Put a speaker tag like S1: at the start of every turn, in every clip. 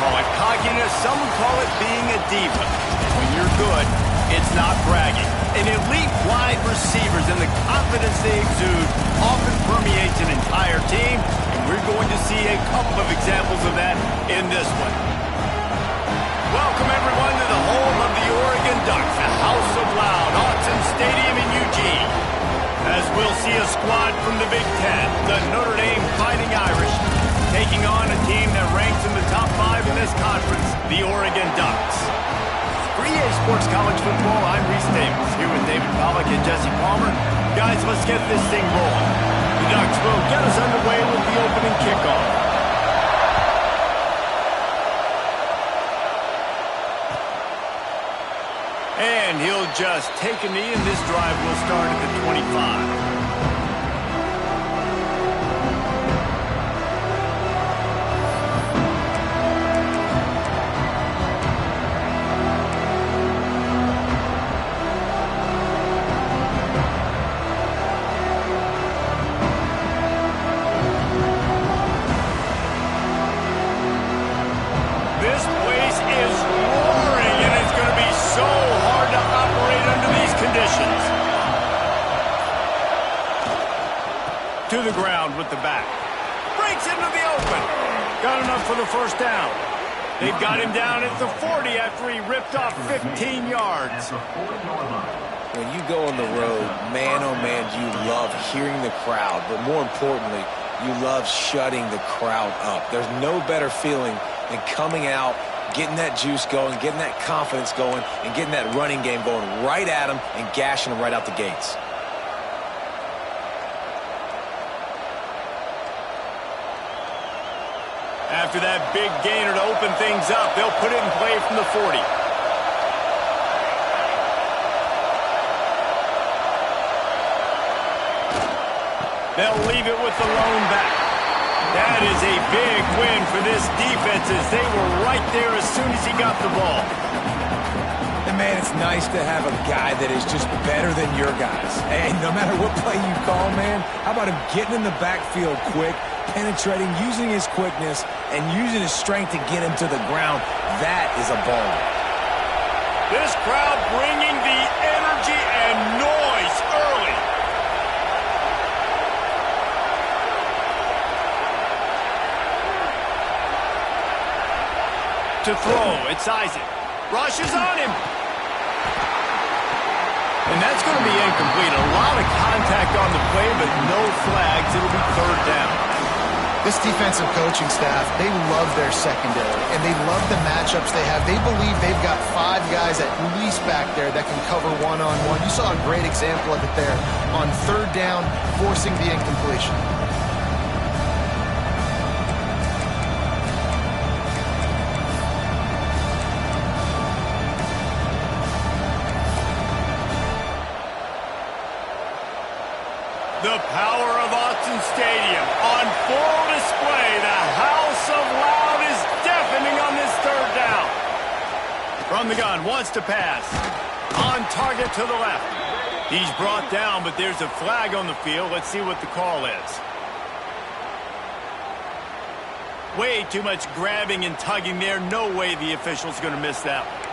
S1: call it cockiness. Some would call it being a diva. When you're good, it's not bragging. And elite wide receivers and the confidence they exude often permeates an entire team, and we're going to see a couple of examples of that in this one. Welcome, everyone, to the home of the Oregon Ducks, the House of Loud, Autzen Stadium in Eugene. As we'll see a squad from the Big Ten, the Notre Dame Fighting Irish, taking on a team that ranks in the top 5 in this conference, the Oregon Ducks. 3A Sports College Football, I'm Reese Davis, here with David Pollack and Jesse Palmer. Guys, let's get this thing rolling. The Ducks will get us underway with the opening kickoff. And he'll just take a knee, and this drive will start at the 25. To the ground with the back. Breaks into the open. Got enough for the first down. They've got him down at the 40 after he ripped off 15 yards.
S2: When you go on the road, man, oh man, you love hearing the crowd. But more importantly, you love shutting the crowd up. There's no better feeling than coming out, getting that juice going, getting that confidence going, and getting that running game going right at them and gashing them right out the gates.
S1: After that big gainer to open things up, they'll put it in play from the 40. They'll leave it with the lone back. That is a big win for this defense as they were right there as soon as he got the ball.
S2: And man, it's nice to have a guy that is just better than your guys. Hey, no matter what play you call, man, how about him getting in the backfield quick, penetrating, using his quickness, and using his strength to get him to the ground? That is a ball.
S1: This crowd bringing the energy and noise early. To throw, it's Isaac. Rushes on him. And that's going to be incomplete. A lot of contact on the play, but no flags. It'll be third down.
S3: This defensive coaching staff, they love their secondary, and they love the matchups they have. They believe they've got 5 guys at least back there that can cover one-on-one. You saw a great example of it there on third down, forcing the incompletion.
S1: The power of Autzen Stadium on full display. The House of Loud is deafening on this third down. From the gun, wants to pass. On target to the left. He's brought down, but there's a flag on the field. Let's see what the call is. Way too much grabbing and tugging there. No way the official's going to miss that one.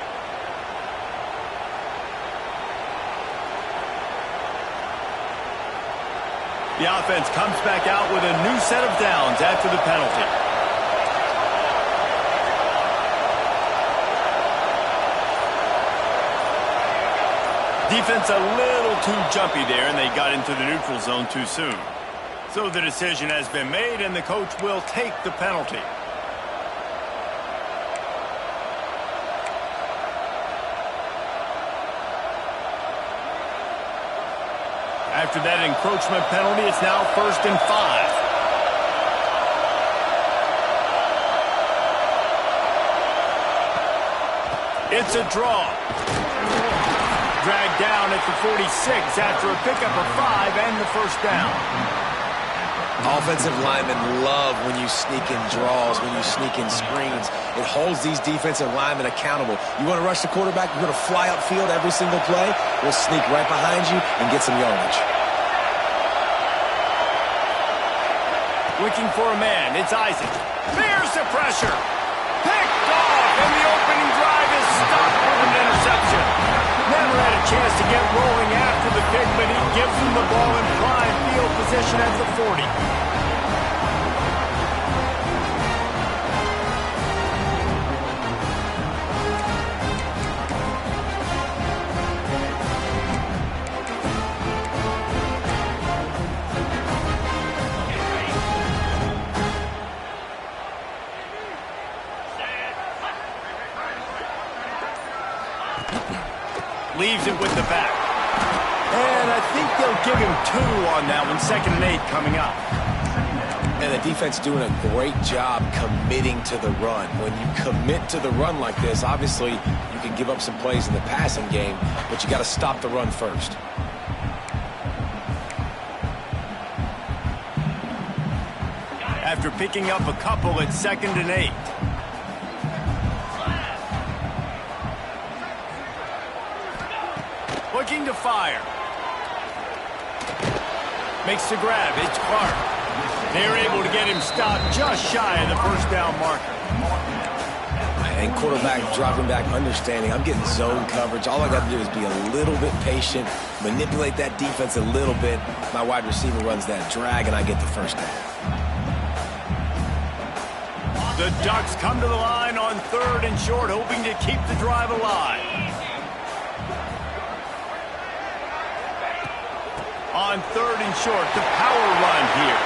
S1: The offense comes back out with a new set of downs after the penalty. Defense a little too jumpy there, and they got into the neutral zone too soon. So the decision has been made, and the coach will take the penalty. After that encroachment penalty, it's now 1st and 5. It's a draw. Dragged down at the 46 after a pickup of 5 and the first down.
S2: Offensive linemen love when you sneak in draws, when you sneak in screens. It holds these defensive linemen accountable. You want to rush the quarterback, you're going to fly upfield every single play. We'll sneak right behind you and get some yardage.
S1: Looking for a man. It's Isaac. There's the pressure. Picked off, and the opening drive is stopped with an interception. Never had a chance to get rolling after the pick, but he gives him the ball in prime field position at the 40. Leaves it with the back. And I think they'll give him 2 on that one. 2nd and 8 coming up.
S2: And the defense doing a great job committing to the run. When you commit to the run like this, obviously you can give up some plays in the passing game, but you got to stop the run first.
S1: After picking up a couple, it's 2nd and 8. Looking to fire. Makes the grab. It's Clark. They're able to get him stopped just shy of the first down marker.
S2: And quarterback dropping back, understanding I'm getting zone coverage. All I got to do is be a little bit patient, manipulate that defense a little bit. My wide receiver runs that drag, and I get the first down.
S1: The Ducks come to the line on 3rd and short, hoping to keep the drive alive. On 3rd and short, the power run here.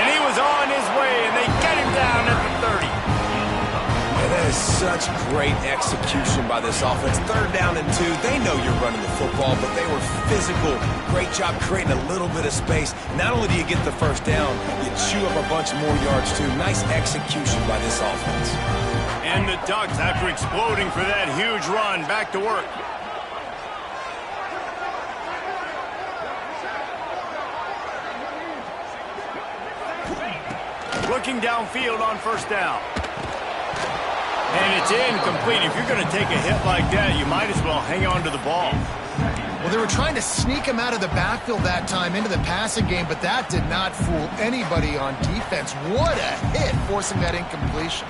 S1: And he was on his way, and they get him down at the 30.
S2: And that is such great execution by this offense. 3rd down and 2. They know you're running the football, but they were physical. Great job creating a little bit of space. Not only do you get the first down, you chew up a bunch more yards, too. Nice execution by this offense.
S1: And the Ducks, after exploding for that huge run, back to work. Looking downfield on 1st down. And it's incomplete. If you're going to take a hit like that, you might as well hang on to the ball.
S3: Well, they were trying to sneak him out of the backfield that time into the passing game, but that did not fool anybody on defense. What a hit, forcing that incompletion.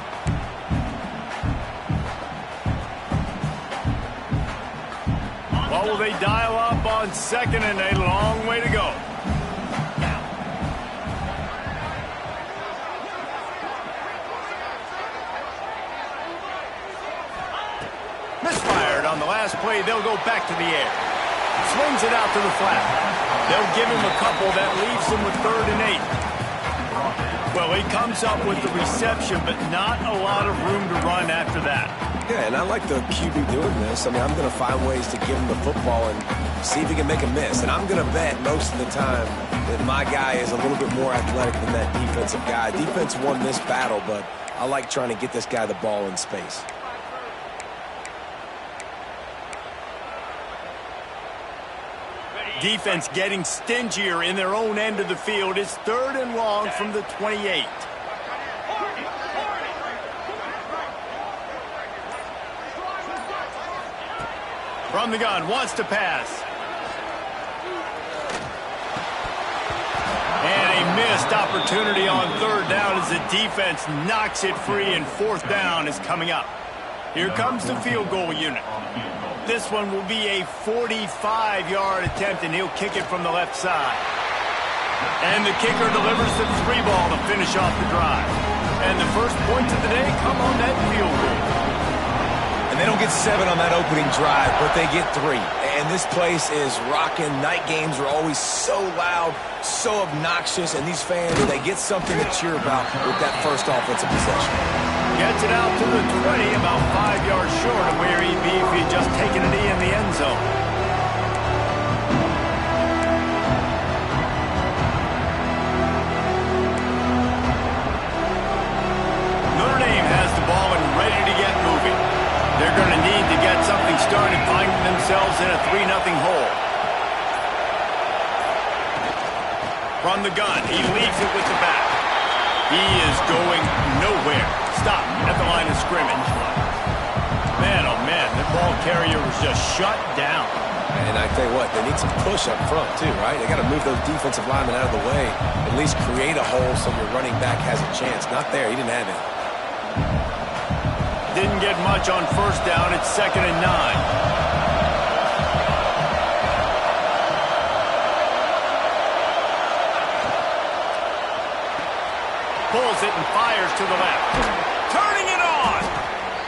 S1: What will they dial up on 2nd and 8? Long way to go. Misfired on the last play. They'll go back to the air. Swings it out to the flat. They'll give him a couple. That leaves him with 3rd and 8. Well, he comes up with the reception, but not a lot of room to run after that.
S2: Yeah, and I like the QB doing this. I mean, I'm going to find ways to give him the football and see if he can make a miss. And I'm going to bet most of the time that my guy is a little bit more athletic than that defensive guy. Defense won this battle, but I like trying to get this guy the ball in space.
S1: Defense getting stingier in their own end of the field. It's 3rd and long from the 28. From the gun, wants to pass. And a missed opportunity on 3rd down as the defense knocks it free, and 4th down is coming up. Here comes the field goal unit. This one will be a 45-yard attempt, and he'll kick it from the left side. And the kicker delivers the 3 ball to finish off the drive. And the first points of the day come on that field goal.
S2: And they don't get 7 on that opening drive, but they get 3. And this place is rocking. Night games are always so loud, so obnoxious, and these fans, they get something to cheer about with that first offensive possession.
S1: Gets it out to the 20, about 5 yards short of where he'd be if he'd just taken a knee in the end zone. Notre Dame has the ball and ready to get moving. They're going to need to get something started, finding themselves in a 3-0 hole. From the gun, he leaves it with the back. He is going nowhere. Stop at the line of scrimmage. Man, oh man, the ball carrier was just shut down.
S2: And I tell you what, they need some push up front too, right? They got to move those defensive linemen out of the way, at least create a hole so your running back has a chance. Not there, he didn't have it.
S1: Didn't get much on first down. It's 2nd and 9. Pulls it and fires to the left. Turning it on.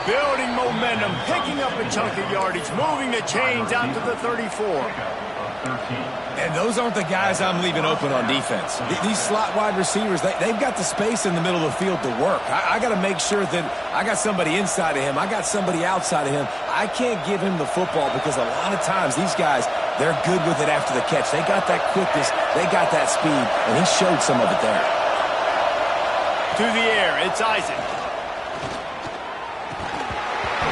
S1: Building momentum, picking up a chunk of yardage, moving the chains out to the 34.
S2: And those aren't the guys I'm leaving open on defense. These slot wide receivers, they've got the space in the middle of the field to work. I got to make sure that I got somebody inside of him. I got somebody outside of him. I can't give him the football because a lot of times these guys, they're good with it after the catch. They got that quickness. They got that speed, and he showed some of it there.
S1: To the air, it's Isaac.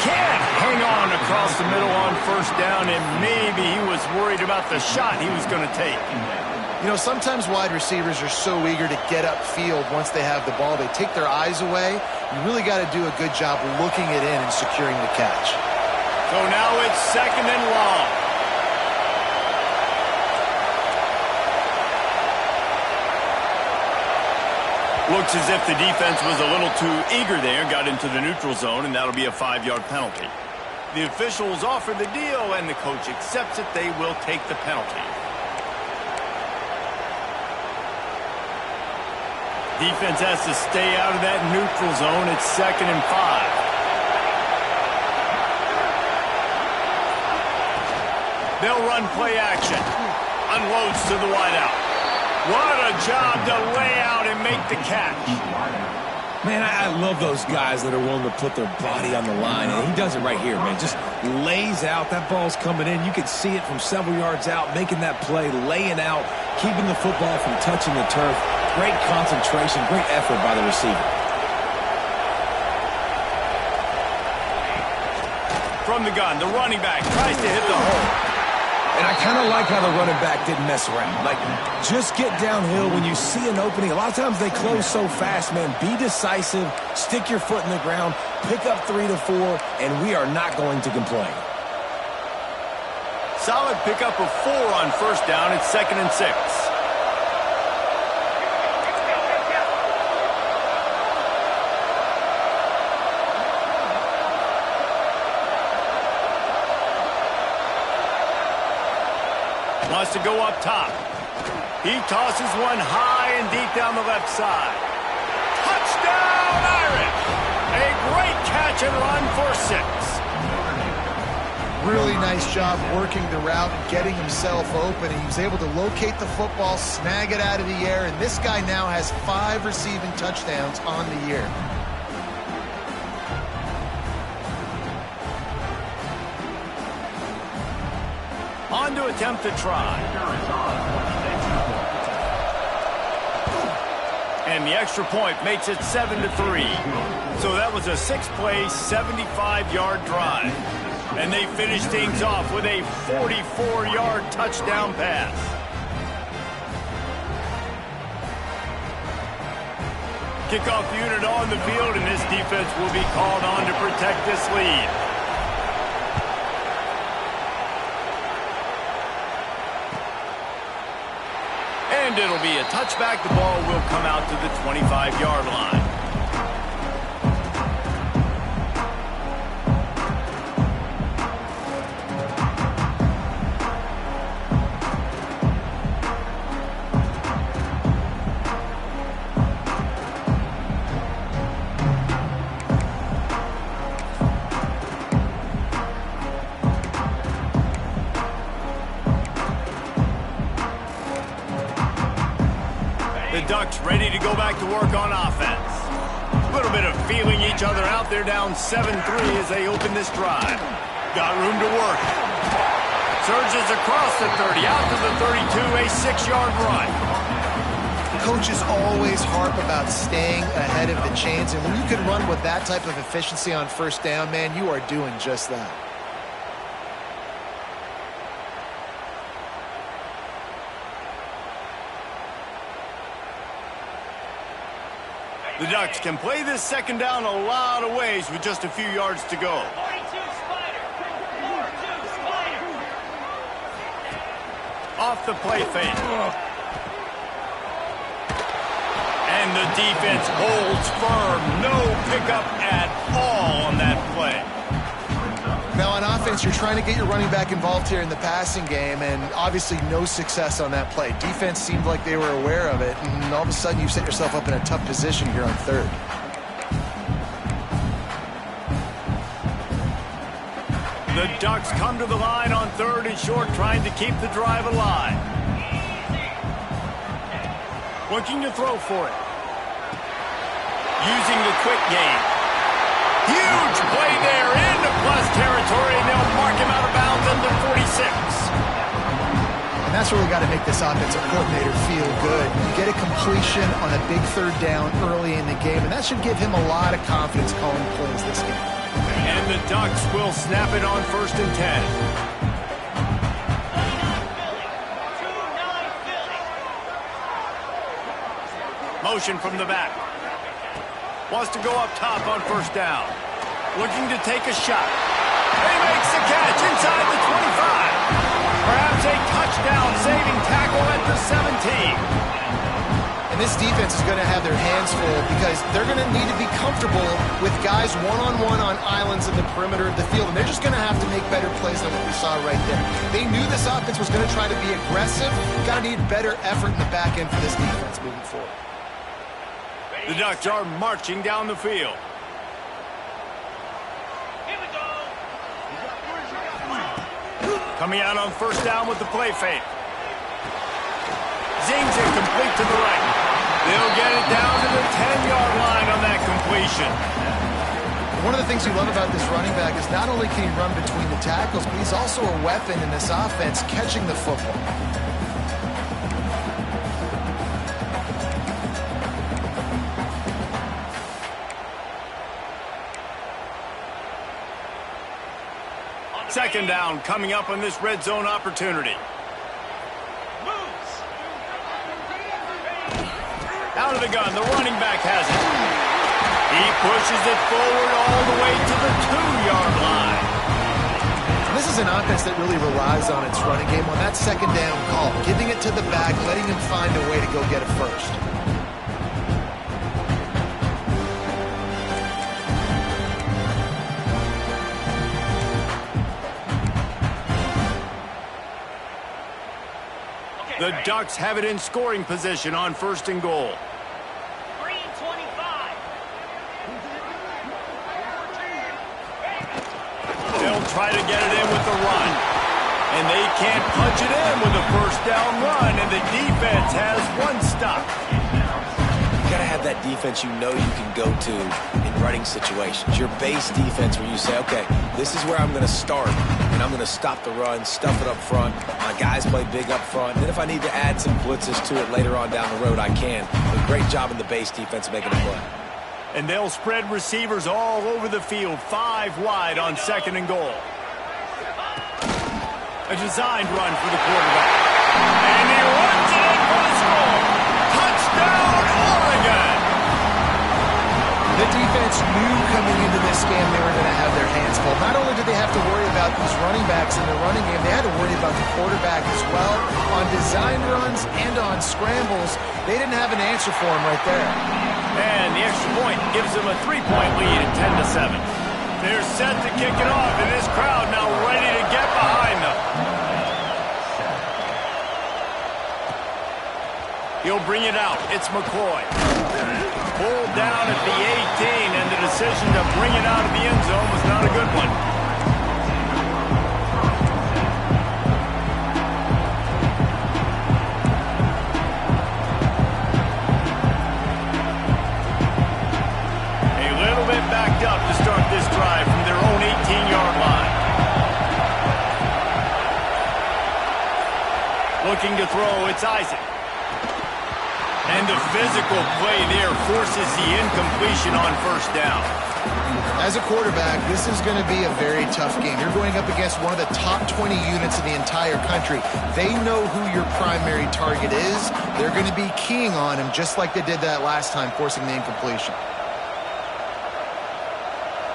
S1: Can't hang on across the middle on first down, and maybe he was worried about the shot he was going to take.
S3: You know, sometimes wide receivers are so eager to get upfield once they have the ball. They take their eyes away. You really got to do a good job looking it in and securing the catch.
S1: So now it's 2nd and long. Looks as if the defense was a little too eager there, got into the neutral zone, and that'll be a 5-yard penalty. The officials offer the deal, and the coach accepts it. They will take the penalty. Defense has to stay out of that neutral zone. It's 2nd and 5. They'll run play action. Unloads to the wideout. What a job to lay out and make the catch.
S2: Man, I love those guys that are willing to put their body on the line, and he does it right here, man. Just lays out. That ball's coming in. You can see it from several yards out, making that play, laying out, keeping the football from touching the turf. Great concentration, great effort by the receiver.
S1: From the gun, the running back tries to hit the hole.
S2: And I kind of like how the running back didn't mess around. Like, just get downhill when you see an opening. A lot of times they close so fast, man. Be decisive, stick your foot in the ground, pick up 3 to 4, and we are not going to complain.
S1: Solid pickup of 4 on first down. It's 2nd and 6. Wants to go up top. He tosses one high and deep down the left side. Touchdown, Irish! A great catch and run for 6.
S3: Really nice job working the route and getting himself open. He was able to locate the football, snag it out of the air, and this guy now has 5 receiving touchdowns on the year.
S1: On to attempt to try. And the extra point makes it 7-3. So that was a 6-play, 75-yard drive. And they finish things off with a 44-yard touchdown pass. Kickoff unit on the field, and this defense will be called on to protect this lead. And it'll be a touchback. The ball will come out to the 25-yard line. The Ducks ready to go back to work on offense. A little bit of feeling each other out. They're down 7-3 as they open this drive. Got room to work. Surges across the 30, out to the 32, a 6-yard run.
S3: Coaches always harp about staying ahead of the chains, and when you can run with that type of efficiency on first down, man, you are doing just that.
S1: The Ducks can play this second down a lot of ways with just a few yards to go.
S4: 42 Spider. 42 Spider.
S1: Off the play fake. And the defense holds firm. No pickup at all on that play.
S3: Now on offense, you're trying to get your running back involved here in the passing game, and obviously no success on that play. Defense seemed like they were aware of it, and all of a sudden you set yourself up in a tough position here on third.
S1: The Ducks come to the line on third and short, trying to keep the drive alive. Looking to throw for it. Using the quick game. Huge play there into plus territory, and they'll mark him out of bounds at the 46.
S3: And that's really got to make this offensive coordinator feel good. You get a completion on a big third down early in the game, and that should give him a lot of confidence calling plays this game.
S1: And the Ducks will snap it on 1st and 10. Motion from the back. Wants to go up top on 1st down. Looking to take a shot. He makes the catch inside the 25. Perhaps a touchdown-saving tackle at the 17.
S3: And this defense is going to have their hands full because they're going to need to be comfortable with guys one-on-one on islands in the perimeter of the field. And they're just going to have to make better plays than what we saw right there. They knew this offense was going to try to be aggressive. Got to need better effort in the back end for this defense moving forward.
S1: The Ducks are marching down the field. Coming out on 1st down with the play fake. Zings it complete to the right. They'll get it down to the 10-yard line on that completion.
S3: One of the things you love about this running back is not only can he run between the tackles, but he's also a weapon in this offense catching the football.
S1: Second down coming up on this red zone opportunity. Out of the gun, the running back has it. He pushes it forward all the way to the 2-yard line.
S3: This is an offense that really relies on its running game on that second down call, giving it to the back, letting him find a way to go get it first.
S1: The Ducks have it in scoring position on 1st and goal.
S4: Green 25.
S1: They'll try to get it in with the run. And they can't punch it in with a 1st down run, and the defense has one stop.
S2: You got to have that defense you know you can go to in running situations. Your base defense where you say, okay, this is where I'm going to start, and I'm going to stop the run, stuff it up front. My guys play big up front. And then if I need to add some blitzes to it later on down the road, I can. But great job in the base defense making a play.
S1: And they'll spread receivers all over the field, 5 wide on 2nd and goal. A designed run for the quarterback. And he runs it in for the score. Touchdown, Oregon!
S3: The defense knew coming into this game they were going to have their hands full. Not only did they have to worry about these running backs in the running game, they had to worry about the quarterback as well. On design runs and on scrambles, they didn't have an answer for him right there.
S1: And the extra point gives them a 3-point lead at 10-7. They're set to kick it off, and this crowd now ready to get behind them. He'll bring it out. It's McCoy. Pulled down at the 18, and the decision to bring it out of the end zone was not a good one. A little bit backed up to start this drive from their own 18-yard line. Looking to throw, it's Isaac. And the physical play there forces the incompletion on 1st down.
S3: As a quarterback, this is going to be a very tough game. You're going up against one of the top 20 units in the entire country. They know who your primary target is. They're going to be keying on him just like they did that last time, forcing the incompletion.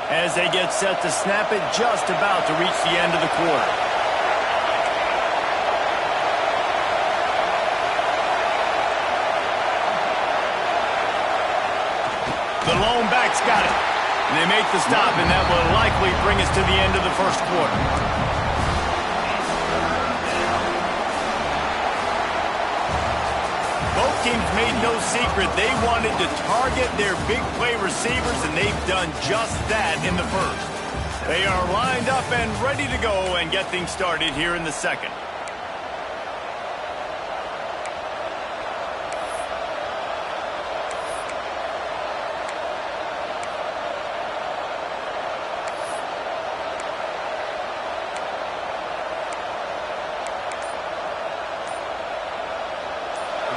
S1: As they get set to snap it, just about to reach the end of the quarter. The lone back's got it. And they make the stop, and that will likely bring us to the end of the first quarter. Both teams made no secret they wanted to target their big play receivers, and they've done just that in the first. They are lined up and ready to go and get things started here in the second.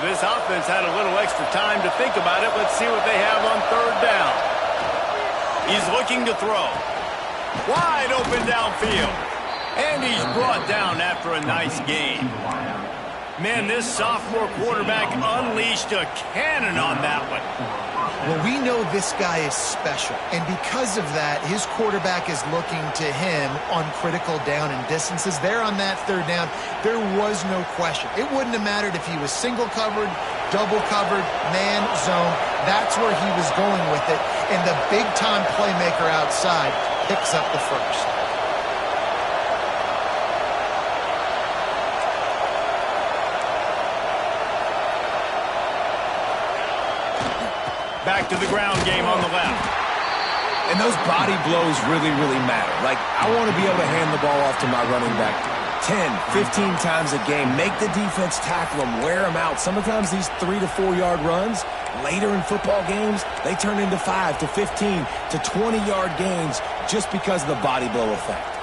S1: This offense had a little extra time to think about it. Let's see what they have on third down. He's looking to throw. Wide open downfield. And he's brought down after a nice gain. Man, this sophomore quarterback unleashed a cannon on that one.
S3: Well, we know this guy is special, and because of that, his quarterback is looking to him on critical down and distances. There on that third down, there was no question. It wouldn't have mattered if he was single covered, double covered, man, zone. That's where he was going with it, and the big-time playmaker outside picks up the first.
S1: Back to the ground game on the left.
S2: And those body blows really, really matter. Like, I want to be able to hand the ball off to my running back 10, 15 times a game. Make the defense tackle them, wear them out. Sometimes these 3 to 4 yard runs, later in football games, they turn into 5 to 15 to 20-yard gains just because of the body blow effect.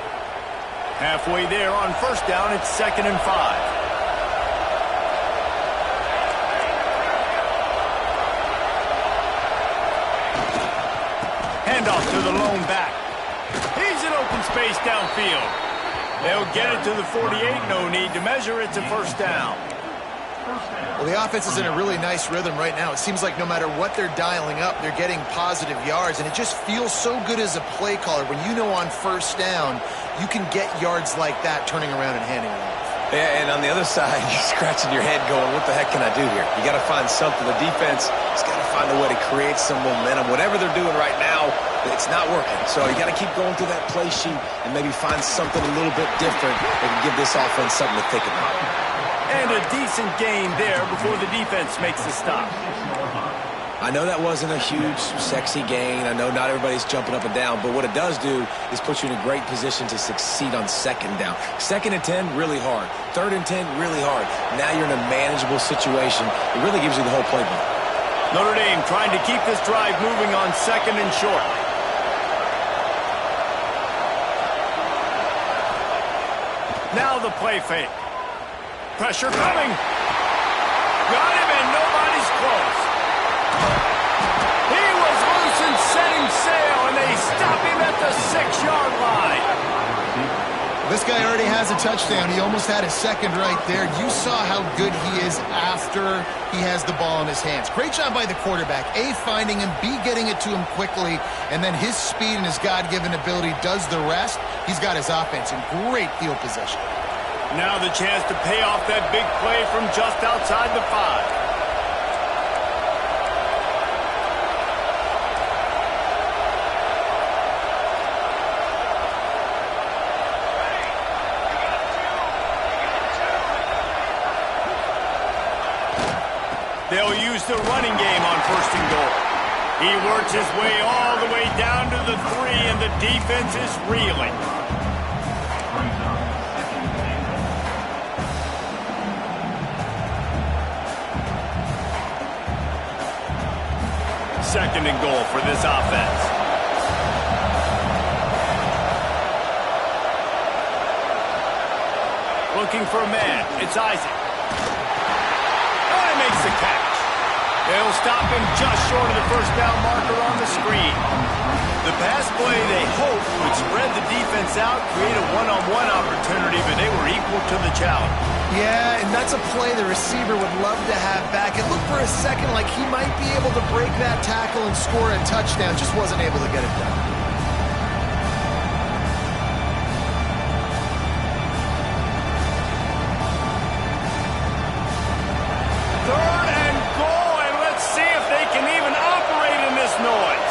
S1: Halfway there on first down, it's 2nd and 5. Handoff to the lone back. He's in open space downfield. They'll get it to the 48. No need to measure. It's a first down.
S3: Well, the offense is in a really nice rhythm right now. It seems like no matter what they're dialing up, they're getting positive yards, and it just feels so good as a play caller when you know on first down you can get yards like that turning around and handing it off.
S2: Yeah, and on the other side, you're scratching your head going, what the heck can I do here? You got to find something. The defense has got to find a way to create some momentum. Whatever they're doing right now, it's not working. So you got to keep going through that play sheet and maybe find something a little bit different that can give this offense something to think about.
S1: And a decent gain there before the defense makes the stop.
S2: I know that wasn't a huge, sexy gain. I know not everybody's jumping up and down, but what it does do is put you in a great position to succeed on second down. 2nd and 10, really hard. 3rd and 10, really hard. Now you're in a manageable situation. It really gives you the whole playbook.
S1: Notre Dame trying to keep this drive moving on 2nd and short. Now the play fake. Pressure coming. Got him, and nobody's close. He was loose and setting sail, and they stop him at the 6-yard line.
S3: This guy already has a touchdown. He almost had a second right there. You saw how good he is after he has the ball in his hands. Great job by the quarterback. A, finding him, B, getting it to him quickly, and then his speed and his God-given ability does the rest. He's got his offense in great field position.
S1: Now the chance to pay off that big play from just outside the 5. They'll use the running game on 1st and goal. He works his way all the way down to the 3, and the defense is reeling. Second and goal for this offense. Looking for a man. It's Isaac. Makes the catch. They'll stop him just short of the first down marker on the screen. The pass play they hoped would spread the defense out, create a one-on-one opportunity, but they were equal to the challenge.
S3: Yeah, and that's a play the receiver would love to have back. It looked for a second like he might be able to break that tackle and score a touchdown. Just wasn't able to get it done.
S1: Third and goal, and let's see if they can even operate in this noise.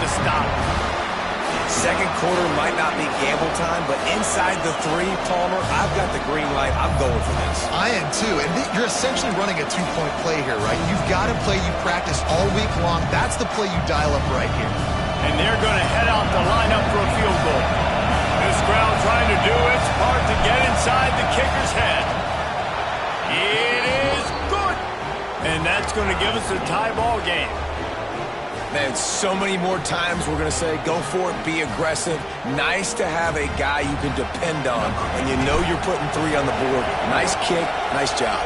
S1: to stop him.
S2: Second quarter might not be gamble time, but inside the 3, Palmer, I've got the green light. I'm going for this.
S3: I am too, and you're essentially running a 2-point play here, right? You've got to play you practice all week long. That's the play you dial up right here.
S1: And they're going to head out the lineup for a field goal. This crowd trying to do its part to get inside the kicker's head. It is good. And that's going to give us a tie ball game.
S2: Man, so many more times we're going to say, go for it, be aggressive. Nice to have a guy you can depend on, and you know you're putting 3 on the board. Nice kick, nice job.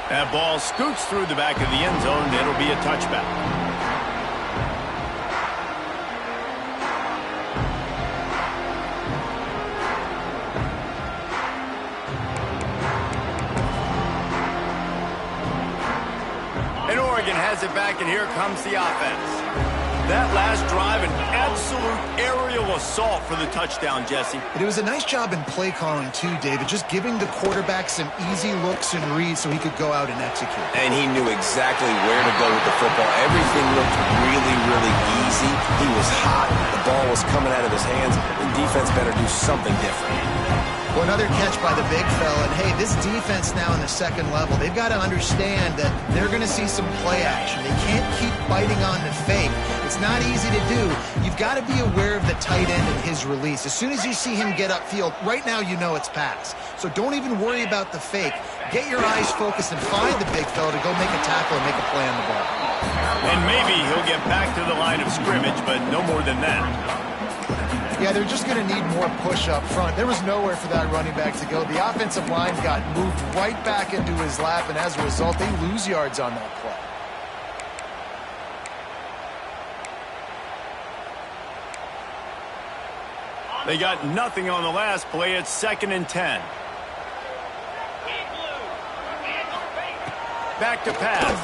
S1: That ball scoots through the back of the end zone. It'll be a touchback. And Oregon has it back, and here comes the offense. That last drive, an absolute aerial assault for the touchdown, Jesse.
S3: But it was a nice job in play calling too, David, just giving the quarterback some easy looks and reads so he could go out and execute.
S2: And he knew exactly where to go with the football. Everything looked really, really easy. He was hot. The ball was coming out of his hands. The defense better do something different.
S3: Well, another catch by the big fella. And, hey, this defense now in the second level, they've got to understand that they're going to see some play action. They can't keep biting on the fake. It's not easy to do. You've got to be aware of the tight end and his release. As soon as you see him get upfield, right now you know it's pass. So don't even worry about the fake. Get your eyes focused and find the big fella to go make a tackle and make a play on the ball.
S1: And maybe he'll get back to the line of scrimmage, but no more than that.
S3: Yeah, they're just going to need more push up front. There was nowhere for that running back to go. The offensive line got moved right back into his lap, and as a result, they lose yards on that play.
S1: They got nothing on the last play. It's 2nd and 10. Back to pass.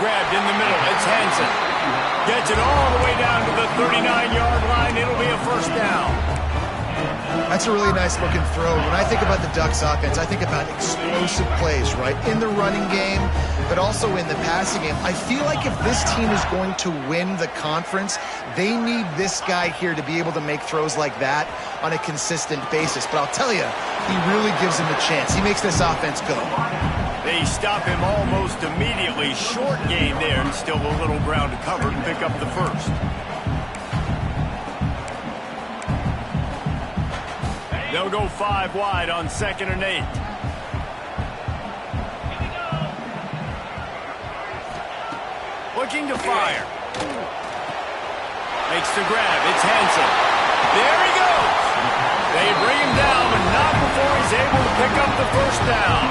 S1: Grabbed in the middle. It's Hansen. Gets it all the way down to the 39-yard line. It'll be a first down.
S3: That's a really nice-looking throw. When I think about the Ducks offense, I think about explosive plays, right? In the running game, but also in the passing game. I feel like if this team is going to win the conference, they need this guy here to be able to make throws like that on a consistent basis. But I'll tell you, he really gives him a chance. He makes this offense go.
S1: They stop him almost immediately. Short game there, and still a little ground to cover to pick up the first. They'll go 5 wide on 2nd and 8. Looking to fire. Makes the grab. It's Hansen. There he goes. They bring him down, but not before he's able to pick up the first down.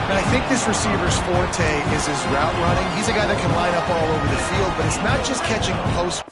S3: And I think this receiver's forte is his route running. He's a guy that can line up all over the field, but it's not just catching post.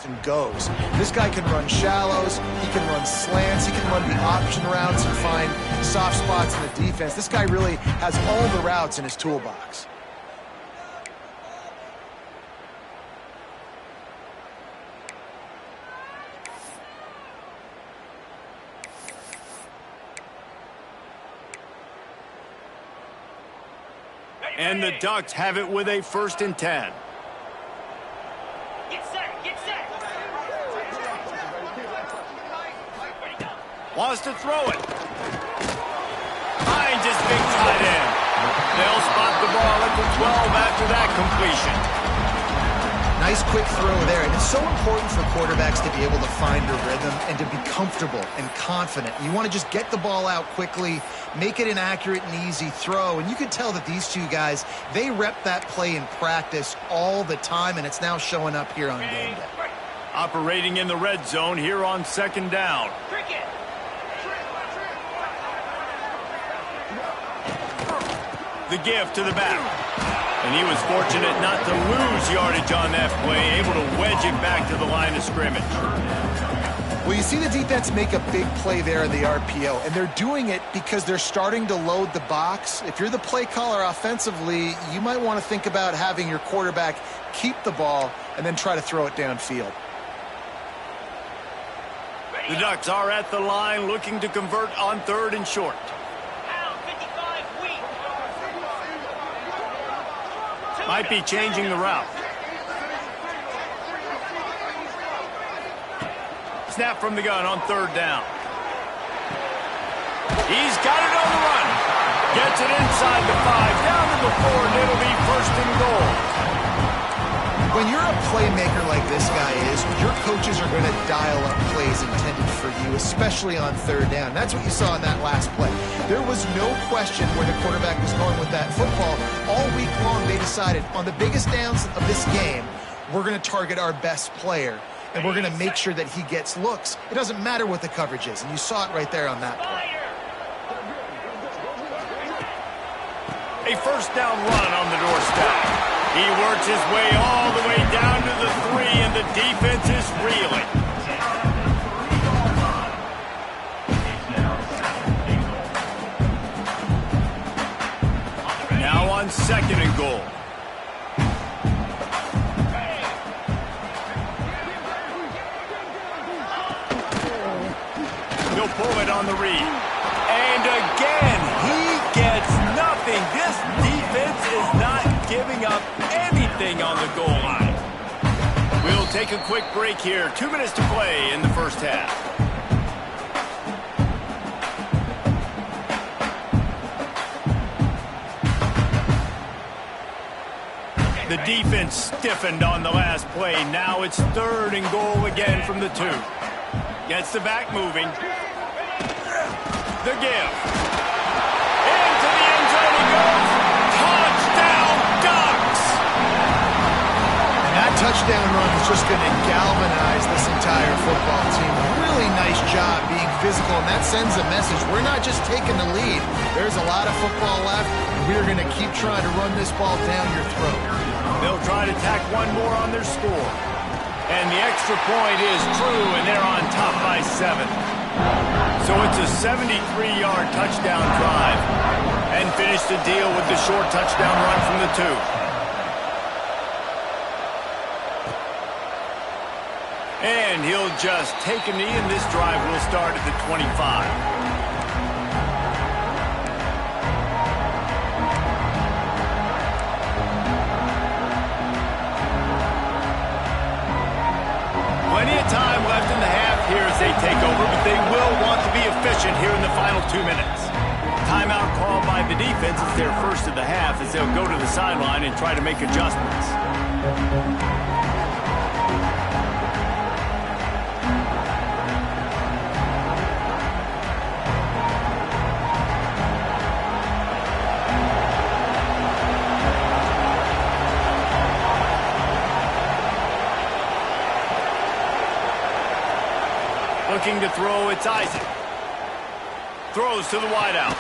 S3: And goes. This guy can run shallows, he can run slants, he can run the option routes and find soft spots in the defense. This guy really has all the routes in his toolbox.
S1: And the Ducks have it with a 1st and 10.
S4: Get set, get set.
S1: Wants to throw it. Finds his big tight end. They'll spot the ball at the 12 after that completion.
S3: Nice quick throw there, and it's so important for quarterbacks to be able to find a rhythm and to be comfortable and confident. You want to just get the ball out quickly, make it an accurate and easy throw, and you can tell that these two guys, they rep that play in practice all the time, and it's now showing up here on game day.
S1: Operating in the red zone here on second down. The give to the back. And he was fortunate not to lose yardage on that play, able to wedge it back to the line of scrimmage.
S3: Well, you see the defense make a big play there in the RPO, and they're doing it because they're starting to load the box. If you're the play caller offensively, you might want to think about having your quarterback keep the ball and then try to throw it downfield.
S1: The Ducks are at the line looking to convert on 3rd and short. Might be changing the route. Snap from the gun on 3rd down. He's got it on the run. Gets it inside the 5, down to the 4, and it'll be 1st and goal.
S3: When you're a playmaker like this guy is, your coaches are going to dial up plays intended for you, especially on 3rd down. That's what you saw in that last play. There was no question where the quarterback was going with that football. All week long, they decided on the biggest downs of this game, we're going to target our best player, and we're going to make sure that he gets looks. It doesn't matter what the coverage is, and you saw it right there on that play.
S1: A 1st down run on the doorstep. He works his way all the way down to the 3, and the defense is reeling. Now on 2nd and goal. He'll pull it on the read. And again, he gets nothing. This defense is not giving up anything on the goal line. We'll take a quick break here. 2 minutes to play in the 1st half. The defense stiffened on the last play. Now it's 3rd and goal again from the 2. Gets the back moving. The give. Into the end zone he goes. Touchdown, Ducks!
S3: And that touchdown run is just going to galvanize this entire football team. Really nice job being physical, and that sends a message. We're not just taking the lead. There's a lot of football left, and we're going to keep trying to run this ball down your throat.
S1: They'll try to tack one more on their score. And the extra point is true, and they're on top by 7. So it's a 73-yard touchdown drive. And finish the deal with the short touchdown run from the 2. And he'll just take a knee, and this drive will start at the 25. Plenty of time left in the half here as they take over, but they will want to be efficient here in the final 2 minutes. Timeout called by the defense is their first of the half as they'll go to the sideline and try to make adjustments. Looking to throw, it's Isaac. Throws to the wideout.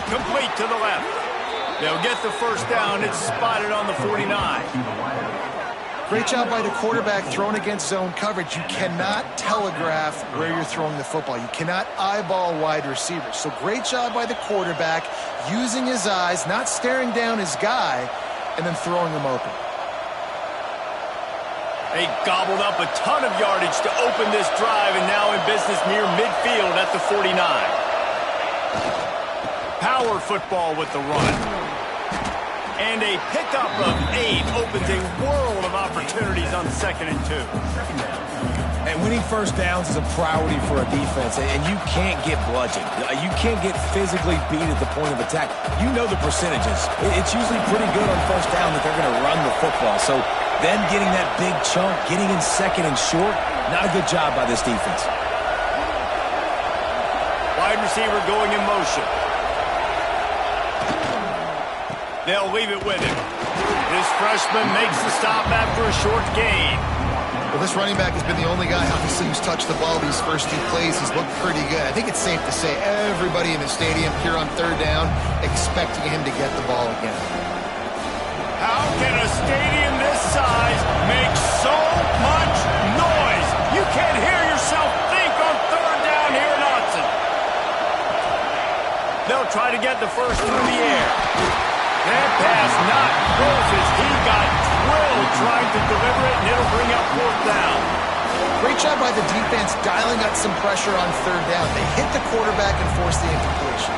S1: Complete to the left. They'll get the 1st down. It's spotted on the 49.
S3: Great job by the quarterback throwing against zone coverage. You cannot telegraph where you're throwing the football. You cannot eyeball wide receivers. So great job by the quarterback using his eyes, not staring down his guy, and then throwing him open.
S1: They gobbled up a ton of yardage to open this drive, and now in business near midfield at the 49. Power football with the run. And a pickup of 8 opens a world of opportunities on 2nd and 2.
S2: And winning first downs is a priority for a defense, and you can't get bludgeoned. You can't get physically beat at the point of attack. You know the percentages. It's usually pretty good on first down that they're going to run the football. So then getting that big chunk, getting in second and short, not a good job by this defense.
S1: Wide receiver going in motion. They'll leave it with him. This freshman makes the stop after a short gain.
S3: Well, this running back has been the only guy, obviously, who's touched the ball these first 2 plays. He's looked pretty good. I think it's safe to say everybody in the stadium here on third down expecting him to get the ball again.
S1: How can a stadium this size make so much noise? You can't hear yourself think on third down here in Autzen. They'll try to get the first through the air. That pass not close as he got drilled trying to deliver it, and it'll bring up fourth down.
S3: Great job by the defense dialing up some pressure on third down. They hit the quarterback and forced the incompletion.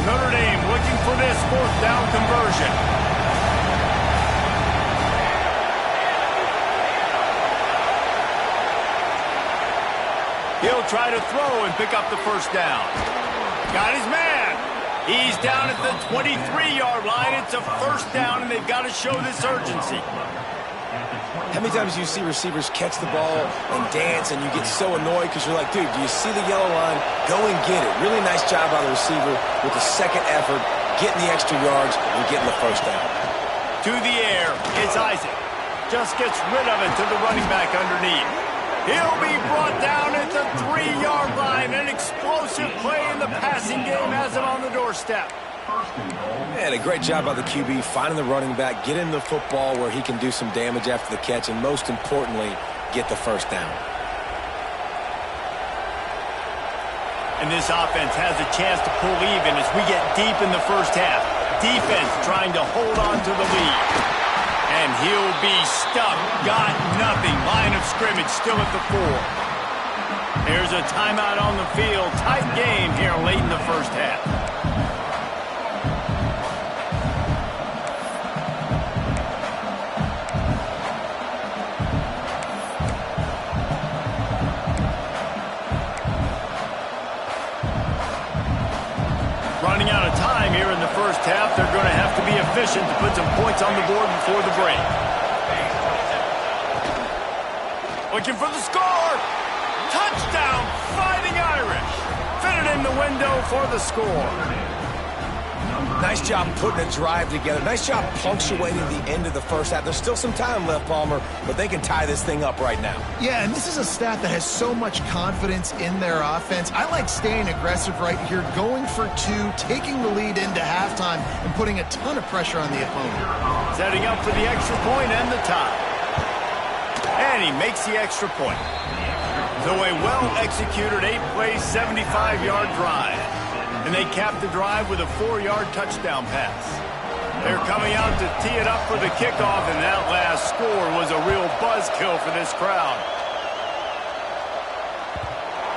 S1: Notre Dame looking for this fourth down conversion. He'll try to throw and pick up the first down. Got his man. He's down at the 23-yard line. It's a first down, and they've got to show this urgency.
S2: How many times do you see receivers catch the ball and dance, and you get so annoyed because you're like, dude, do you see the yellow line? Go and get it. Really nice job by the receiver with the second effort, getting the extra yards and getting the first down.
S1: To the air, it's Isaac. Just gets rid of it to the running back underneath. He'll be brought down at the 3-yard line. An explosive play in the passing game has him on the doorstep.
S2: And a great job by the QB finding the running back, getting the football where he can do some damage after the catch, and most importantly, get the first down.
S1: And this offense has a chance to pull even as we get deep in the first half. Defense trying to hold on to the lead. And he'll be stuck. Got nothing. Line of scrimmage still at the 4. There's a timeout on the field. Tight game here late in the first half. Running out of time here in the first half. They're going to have to be efficient to put some points on the board before the break. Looking for the score. Touchdown, Fighting Irish. Fitted in the window for the score.
S2: Nice job putting a drive together. Nice job punctuating the end of the first half. There's still some time left, Palmer, but they can tie this thing up right now.
S3: Yeah, and this is a staff that has so much confidence in their offense. I like staying aggressive right here, going for 2, taking the lead into halftime, and putting a ton of pressure on the opponent.
S1: Setting up for the extra point and the tie. And he makes the extra point. So a well-executed 8-play, 75-yard drive. And they cap the drive with a 4-yard touchdown pass. They're coming out to tee it up for the kickoff, and that last score was a real buzzkill for this crowd.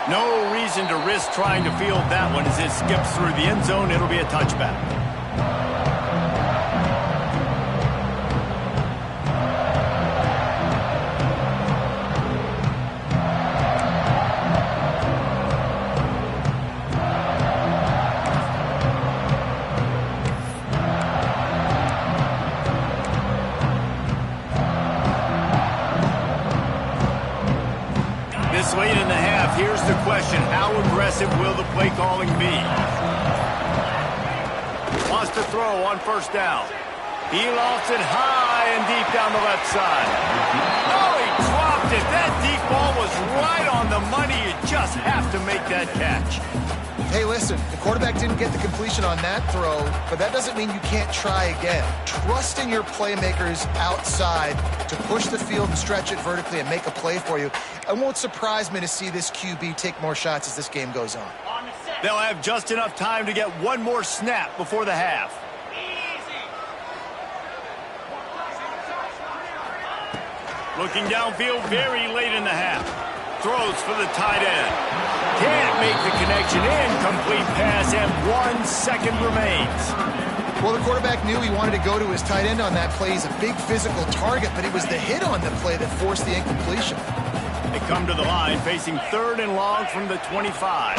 S1: No reason to risk trying to field that one as it skips through the end zone. It'll be a touchback. Late in the half, here's the question. How aggressive will the play calling be? Wants to throw on first down. He lofts it high and deep down the left side. Oh, he dropped it. That deep ball was right on the money. You just have to make that catch.
S3: Hey, listen, the quarterback didn't get the completion on that throw, but that doesn't mean you can't try again. Trust in your playmakers outside to push the field and stretch it vertically and make a play for you. It won't surprise me to see this QB take more shots as this game goes on.
S1: They'll have just enough time to get one more snap before the half. Looking downfield very late in the half. Throws for the tight end. Can't make the connection. Incomplete pass, and 1 second remains.
S3: Well, the quarterback knew he wanted to go to his tight end on that play. He's a big physical target, but it was the hit on the play that forced the incompletion.
S1: They come to the line facing 3rd and long from the 25.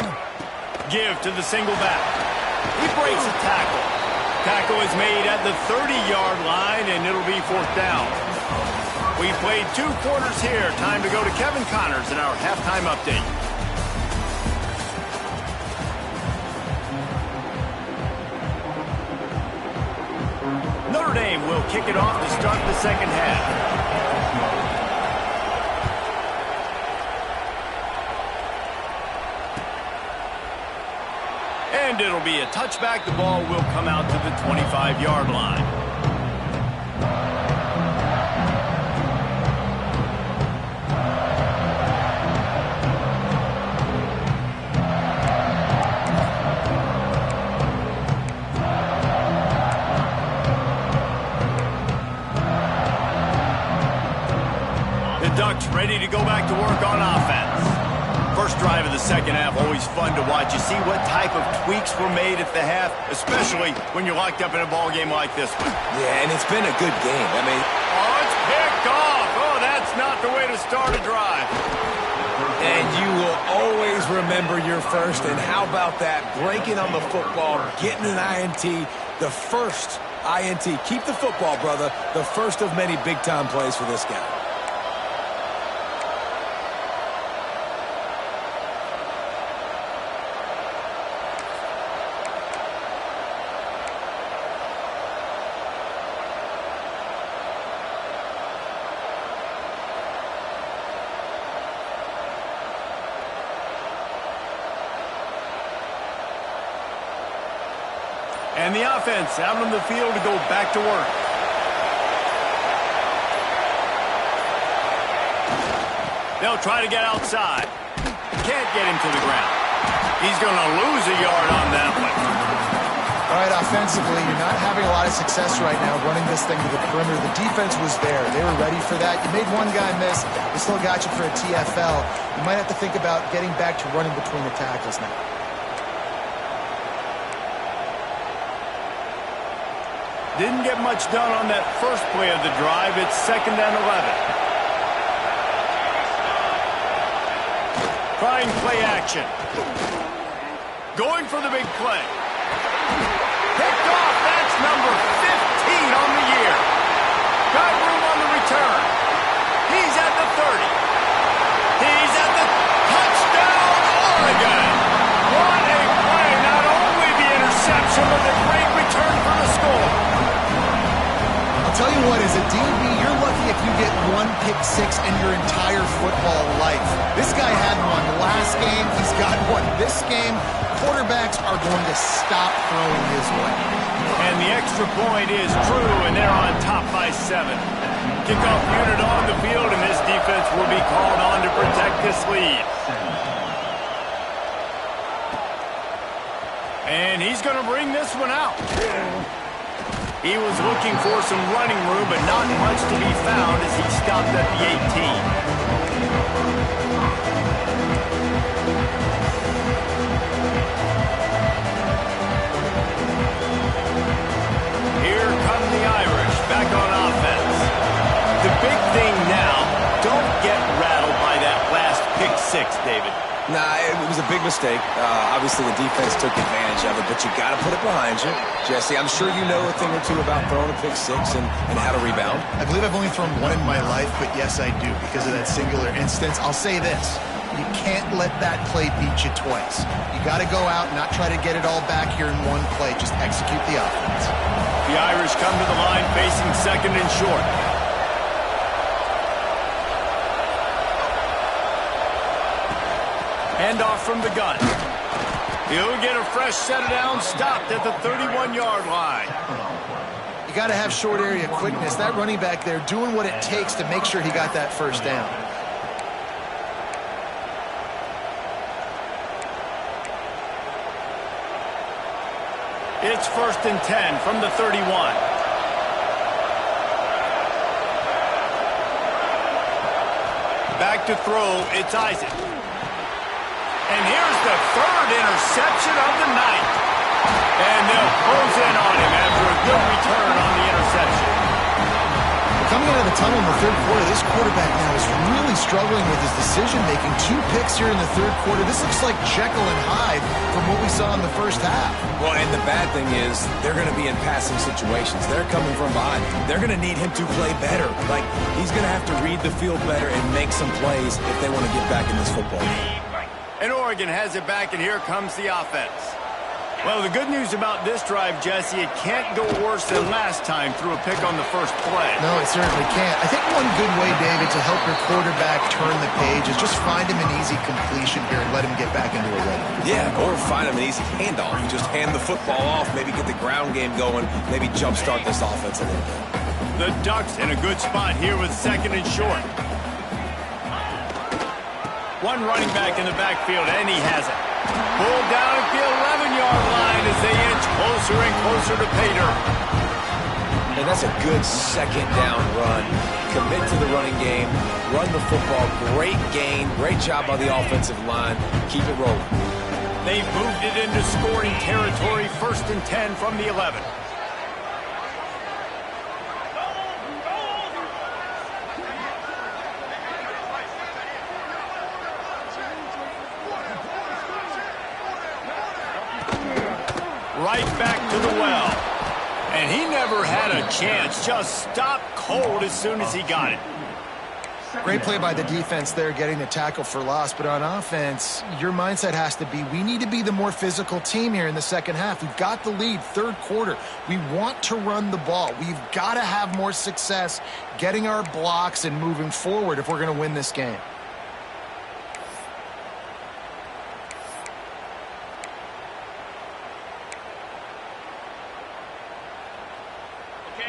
S1: Give to the single back. He breaks a tackle. Tackle is made at the 30-yard line, and it'll be 4th down. We played 2 quarters here. Time to go to Kevin Connors in our halftime update. Notre Dame will kick it off to start the second half. And it'll be a touchback. The ball will come out to the 25-yard line. The Ducks ready to go back to work on offense. First drive of the second half, always fun to watch. You see what type of tweaks were made at the half, especially when you're locked up in a ball game like this one.
S2: Yeah, and it's been a good game. I mean,
S1: oh, it's picked off. Oh, that's not the way to start a drive.
S2: And you will always remember your first. And how about that? Breaking on the football, getting an INT, the first INT. Keep the football, brother. The first of many big-time plays for this guy.
S1: And the offense out on the field to go back to work. They'll try to get outside. Can't get him to the ground. He's going to lose a yard on that one.
S3: All right, offensively, you're not having a lot of success right now running this thing to the perimeter. The defense was there. They were ready for that. You made one guy miss. They still got you for a TFL. You might have to think about getting back to running between the tackles now.
S1: Didn't get much done on that first play of the drive. It's 2nd and 11. Trying play action. Going for the big play. Picked off. That's number 15 on the year. Got room on the return. He's at the 30. He's at the touchdown, Oregon. What a play. Not only the interception, but the great return for the score.
S3: I'll tell you what, as a DB, you're lucky if you get 1 pick six in your entire football life. This guy had one last game. He's got one this game. Quarterbacks are going to stop throwing his way.
S1: And the extra point is true, and they're on top by 7. Kickoff unit on the field, and this defense will be called on to protect this lead. And he's going to bring this one out. He was looking for some running room, but not much to be found as he stopped at the 18. Here come the Irish back on offense. The big thing now, don't get rattled by that last pick six, David.
S2: Nah, it was a big mistake. Obviously, the defense took advantage of it, but you got to put it behind you. Jesse, I'm sure you know a thing or two about throwing a pick six and how to rebound.
S3: I believe I've only thrown one in my life, but yes, I do because of that singular instance. I'll say this. You can't let that play beat you twice. You got to go out and not try to get it all back here in one play. Just execute the offense.
S1: The Irish come to the line facing 2nd and short. Handoff from the gun. He'll get a fresh set of downs, stopped at the 31-yard line.
S3: You got to have short area quickness. That running back there doing what it takes to make sure he got that first down.
S1: It's 1st and 10 from the 31. Back to throw, it's Isaac. And here's the third interception of the night. And they'll close in on him after a good return on the interception.
S3: Coming out of the tunnel in the third quarter, this quarterback now is really struggling with his decision-making. 2 picks here in the third quarter. This looks like Jekyll and Hyde from what we saw in the first half.
S2: Well, and the bad thing is they're going to be in passing situations. They're coming from behind. They're going to need him to play better. Like, he's going to have to read the field better and make some plays if they want to get back in this football game.
S1: And Oregon has it back, and here comes the offense. Well, the good news about this drive, Jesse, it can't go worse than last time through a pick on the first play.
S3: No, it certainly can't. I think one good way, David, to help your quarterback turn the page is just find him an easy completion here and let him get back into a rhythm.
S2: Yeah, or find him an easy handoff. Just hand the football off, maybe get the ground game going, maybe jumpstart this offense a little bit.
S1: The Ducks in a good spot here with second and short. One running back in the backfield, and he has it. Pulled down at the 11-yard line as they inch closer and closer to pay dirt.
S2: And that's a good second down run. Commit to the running game, run the football, great gain, great job by the offensive line. Keep it rolling.
S1: They've moved it into scoring territory, 1st and 10 from the 11. Right back to the well. And he never had a chance. Just stopped cold as soon as he got it.
S3: Great play by the defense there, getting the tackle for loss. But on offense, your mindset has to be, we need to be the more physical team here in the second half. We've got the lead, third quarter. We want to run the ball. We've got to have more success getting our blocks and moving forward if we're going to win this game.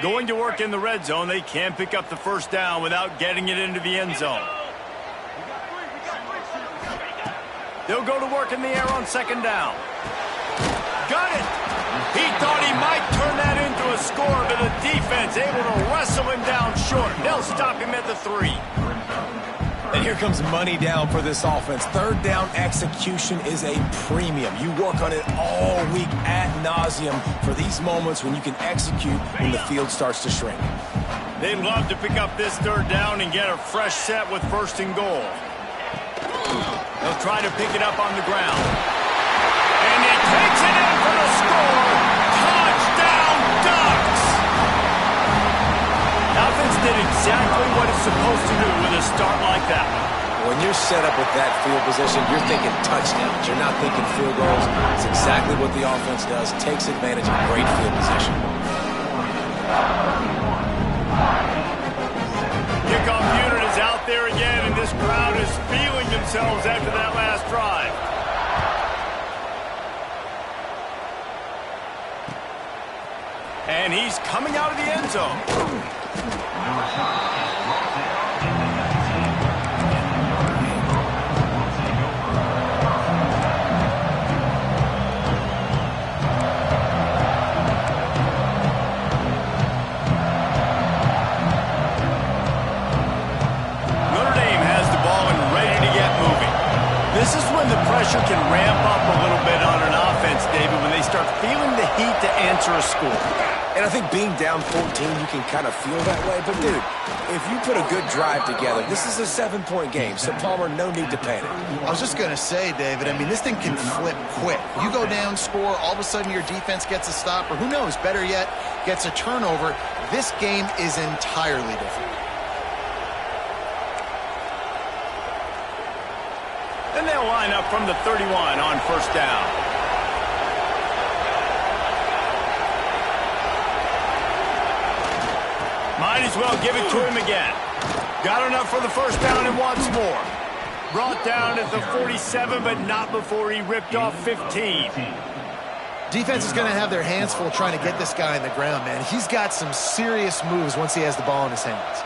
S1: Going to work in the red zone. They can't pick up the first down without getting it into the end zone. They'll go to work in the air on second down. Got it! He thought he might turn that into a score, but the defense able to wrestle him down short. They'll stop him at the 3.
S2: And here comes money down for this offense. Third down execution is a premium. You work on it all week ad nauseum for these moments when you can execute when the field starts to shrink.
S1: They'd love to pick up this third down and get a fresh set with 1st and goal. They'll try to pick it up on the ground. And he takes it in for the score. Touchdown, Ducks! Offense did exactly what it's supposed to do with a start like that.
S2: When you're set up with that field position, you're thinking touchdowns. You're not thinking field goals. It's exactly what the offense does. Takes advantage of great field position.
S1: Kickoff unit is out there again, and this crowd is feeling themselves after that last drive. And he's coming out of the end zone. This is when the pressure can ramp up a little bit on an offense, David, when they start feeling the heat to answer a score.
S2: And I think being down 14, you can kind of feel that way. But, dude, if you put a good drive together, this is a 7-point game. So, Palmer, no need to panic.
S3: I was just going to say, David, I mean, this thing can flip quick. You go down, score, all of a sudden your defense gets a stop, or who knows, better yet, gets a turnover. This game is entirely different.
S1: Then they'll line up from the 31 on first down. Might as well give it to him again. Got enough for the first down and wants more. Brought down at the 47, but not before he ripped off 15.
S3: Defense is going to have their hands full trying to get this guy on the ground, man. He's got some serious moves once he has the ball in his hands.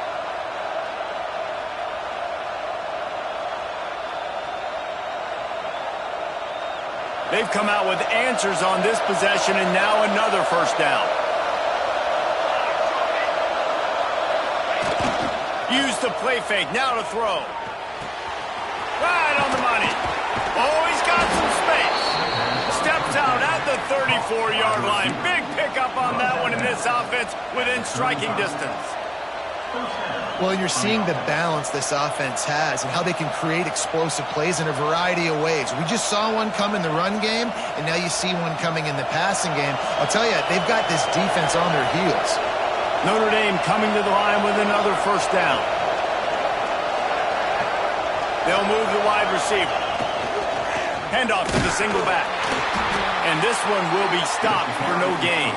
S1: They've come out with answers on this possession, and now another first down. Use the play fake, now to throw. 34-yard line. Big pickup on that one in this offense within striking distance.
S3: Well, you're seeing the balance this offense has and how they can create explosive plays in a variety of ways. We just saw one come in the run game, and now you see one coming in the passing game. I'll tell you, they've got this defense on their heels.
S1: Notre Dame coming to the line with another first down. They'll move the wide receiver. Handoff to the single back. And this one will be stopped for no gain.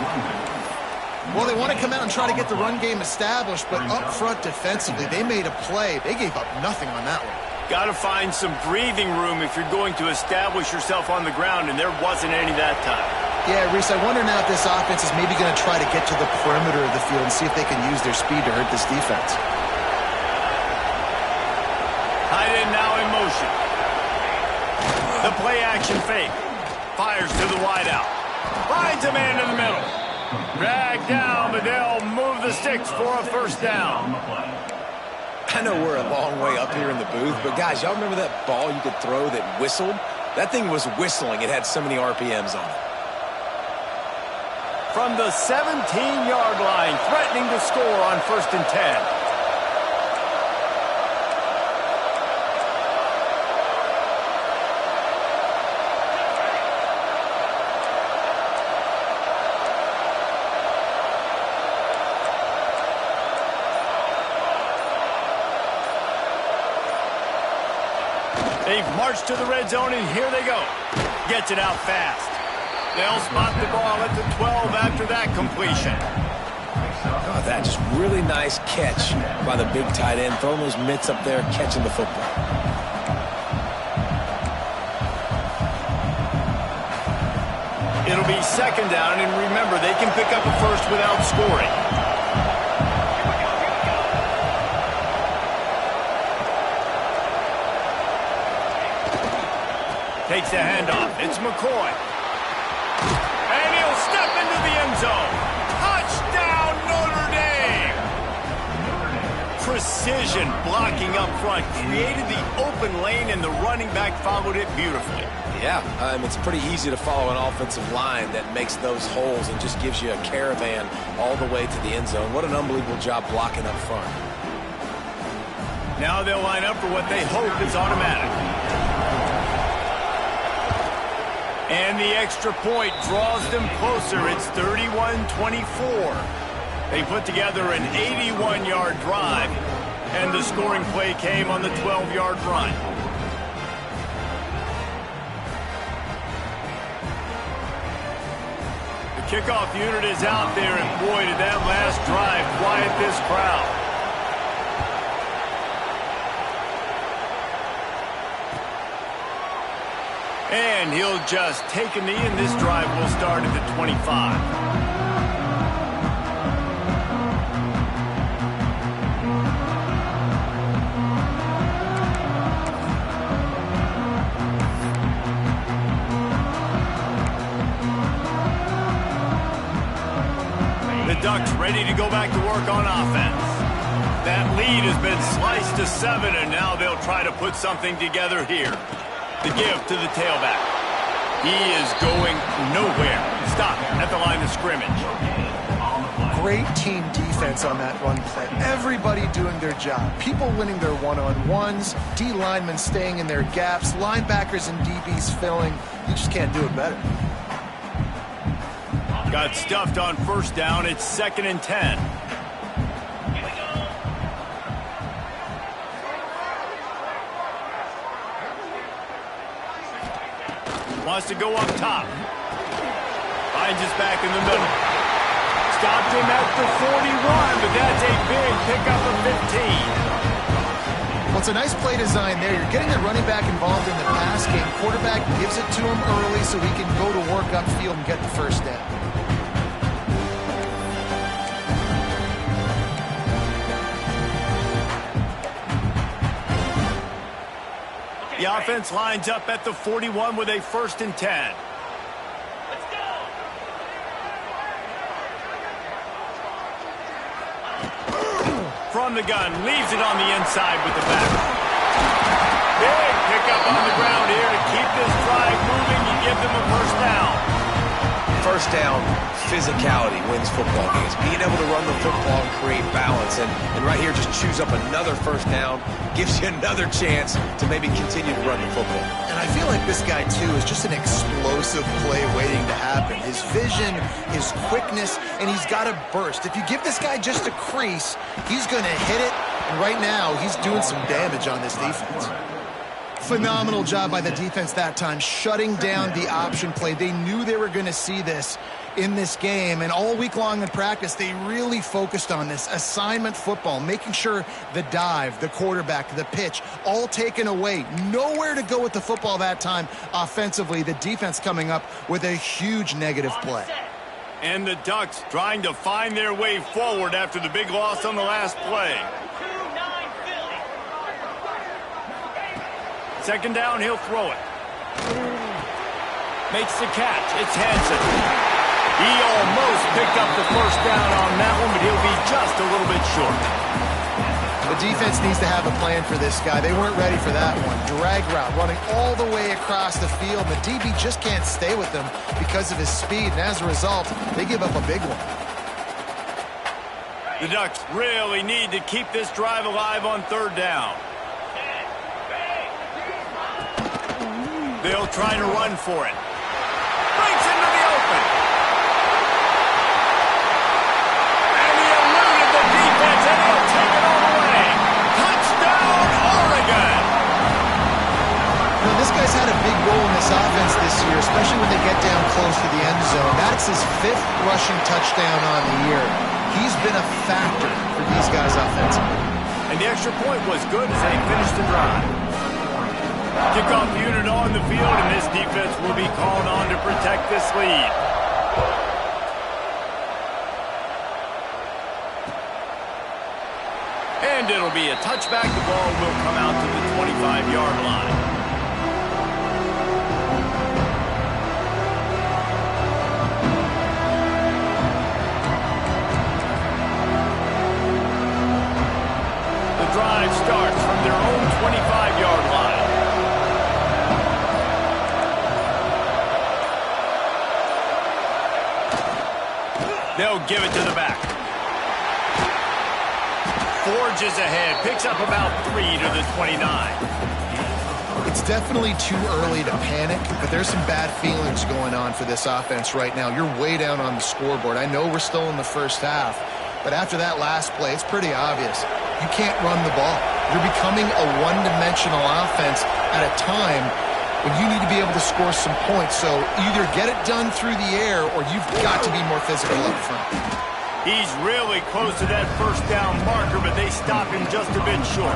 S3: Well, they want to come out and try to get the run game established, but up front defensively, they made a play. They gave up nothing on that one.
S1: Got to find some breathing room if you're going to establish yourself on the ground, and there wasn't any that time.
S3: Yeah, Reese, I wonder now if this offense is maybe going to try to get to the perimeter of the field and see if they can use their speed to hurt this defense.
S1: Tight end now in motion. The play action fake. Fires to the wideout. Finds a man in the middle. Dragged down, but they'll move the sticks for a first down.
S2: I know we're a long way up here in the booth, but guys, y'all remember that ball you could throw that whistled? That thing was whistling. It had so many RPMs on it.
S1: From the 17-yard line, threatening to score on 1st and 10. They've marched to the red zone, and here they go. Gets it out fast. They'll spot the ball at the 12 after that completion.
S2: Oh, that just really nice catch by the big tight end. Throwing those mitts up there, catching the football.
S1: It'll be 2nd down, and remember, they can pick up a first without scoring. Takes the handoff. It's McCoy. And he'll step into the end zone. Touchdown, Notre Dame! Precision blocking up front. Created the open lane, and the running back followed it beautifully.
S2: Yeah, it's pretty easy to follow an offensive line that makes those holes and just gives you a caravan all the way to the end zone. What an unbelievable job blocking up front.
S1: Now they'll line up for what they hope is automatic. And the extra point draws them closer. It's 31-24. They put together an 81-yard drive, and the scoring play came on the 12-yard run. The kickoff unit is out there, and boy, did that last drive quiet this crowd. And he'll just take a knee, and this drive will start at the 25. The Ducks ready to go back to work on offense. That lead has been sliced to 7, and now they'll try to put something together here. The give to the tailback. He is going nowhere. Stop at the line of scrimmage.
S3: Great team defense on that run play. Everybody doing their job. People winning their one-on-ones, D linemen staying in their gaps, linebackers and DBs filling. You just can't do it better.
S1: Got stuffed on 1st down. It's 2nd and 10. Wants to go up top. Finds his back in the middle. Stopped him at the 41, but that's a big pickup of 15.
S3: Well, it's a nice play design there. You're getting the running back involved in the pass game. Quarterback gives it to him early so he can go to work upfield and get the first down.
S1: The offense lines up at the 41 with a 1st and 10.
S4: Let's go.
S1: From the gun, leaves it on the inside with the back. Big pickup on the ground here to keep this drive moving. You give them a first down.
S2: first down, physicality wins football games. Being able to run the football and create balance. And right here, just choose up another first down, gives you another chance to maybe continue to run the football.
S3: And I feel like this guy, too, is just an explosive play waiting to happen. His vision, his quickness, and he's got a burst. If you give this guy just a crease, he's going to hit it. And right now, he's doing some damage on this defense. Phenomenal job by the defense that time, shutting down the option play. They knew they were going to see this in this game, and all week long in practice, they really focused on this assignment football, making sure the dive, the quarterback, the pitch, all taken away. Nowhere to go with the football that time offensively. The defense coming up with a huge negative play.
S1: And the Ducks trying to find their way forward after the big loss on the last play. Second down, he'll throw it. Makes the catch. It's Hansen. He almost picked up the first down on that one, but he'll be just a little bit short.
S3: The defense needs to have a plan for this guy. They weren't ready for that one. Drag route, running all the way across the field. The DB just can't stay with them because of his speed, and as a result, they give up a big one.
S1: The Ducks really need to keep this drive alive on third down. They'll try to run for it. Breaks into the open. And he eluded the defense, and he'll take it all the way. Touchdown, Oregon!
S3: You know, this guy's had a big role in this offense this year, especially when they get down close to the end zone. That's his 5th rushing touchdown on the year. He's been a factor for these guys offensively.
S1: And the extra point was good as they finished the drive. Kickoff unit on the field, and this defense will be called on to protect this lead. And it'll be a touchback. The ball will come out to the 25-yard line. The drive starts from their own 25-yard line. They'll give it to the back. Forges ahead. Picks up about 3 to the 29.
S3: It's definitely too early to panic, but there's some bad feelings going on for this offense right now. You're way down on the scoreboard. I know we're still in the first half, but after that last play, it's pretty obvious. You can't run the ball. You're becoming a one-dimensional offense at a time when you need to be able to score some points. So either get it done through the air or you've got to be more physical up front.
S1: He's really close to that first down marker, but they stop him just a bit short.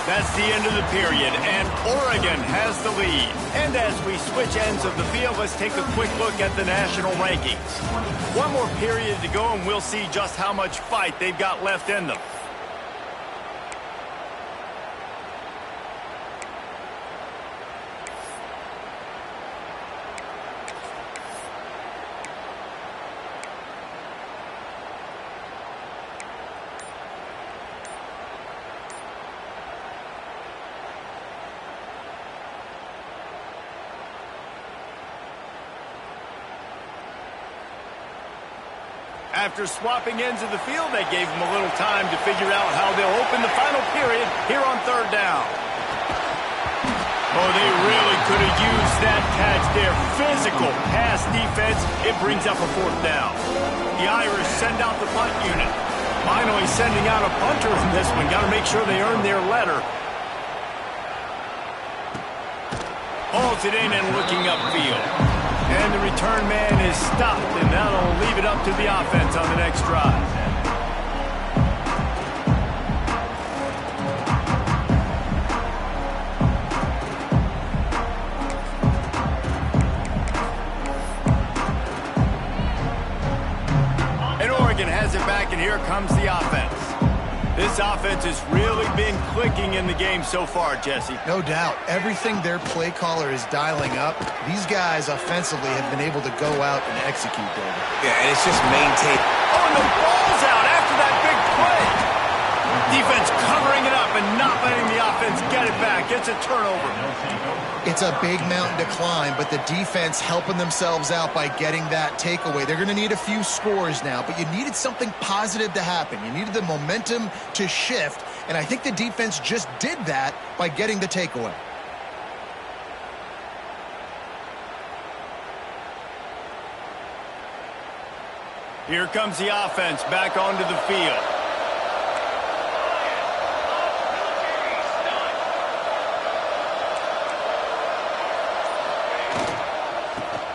S1: That's the end of the period, and Oregon has the lead. And as we switch ends of the field, let's take a quick look at the national rankings. One more period to go, and we'll see just how much fight they've got left in them. After swapping ends of the field, they gave them a little time to figure out how they'll open the final period here on third down. Oh, they really could have used that catch there. Physical pass defense. It brings up a fourth down. The Irish send out the punt unit. Finally sending out a punter in this one. Got to make sure they earn their letter. Hauls it in and looking upfield. And the return man is stopped, and that'll leave it up to the offense on the next drive. And Oregon has it back, and here comes the offense. This offense has really been clicking in the game so far, Jesse.
S3: No doubt. Everything their play caller is dialing up, these guys offensively have been able to go out and execute, David.
S2: Yeah, and it's just maintained.
S1: Oh, and the ball's out after that big Defense covering it up and not letting the offense get it back. It's a turnover.
S3: It's a big mountain to climb, but the defense helping themselves out by getting that takeaway. They're going to need a few scores now, but you needed something positive to happen. You needed the momentum to shift, and I think the defense just did that by getting the takeaway.
S1: Here comes the offense back onto the field.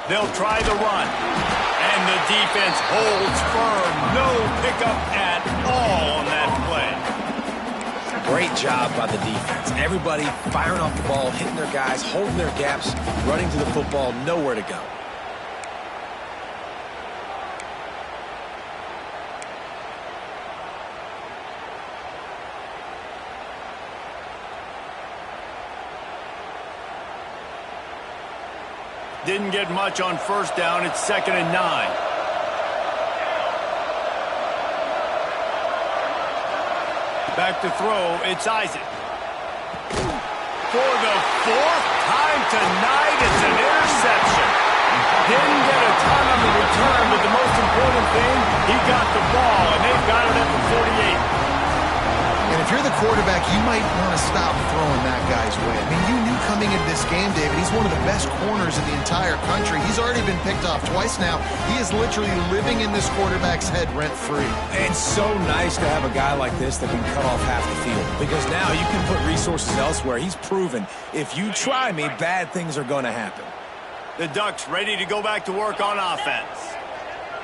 S1: They'll try the run. And the defense holds firm. No pickup at all on that play.
S2: Great job by the defense. Everybody firing off the ball, hitting their guys, holding their gaps, running to the football, nowhere to go.
S1: Didn't get much on first down. It's 2nd and 9. Back to throw. It's Isaac. For the 4th time tonight, it's an interception. Didn't get a ton on the return, but the most important thing, he got the ball, and they've got it at the 48.
S3: And if you're the quarterback, you might want to stop throwing that guy's way. I mean, you knew coming into this game, David, he's one of the best corners in the entire country. He's already been picked off twice now. He is literally living in this quarterback's head rent-free.
S2: It's so nice to have a guy like this that can cut off half the field, because now you can put resources elsewhere. He's proven if you try me, bad things are going to happen.
S1: The Ducks ready to go back to work on offense.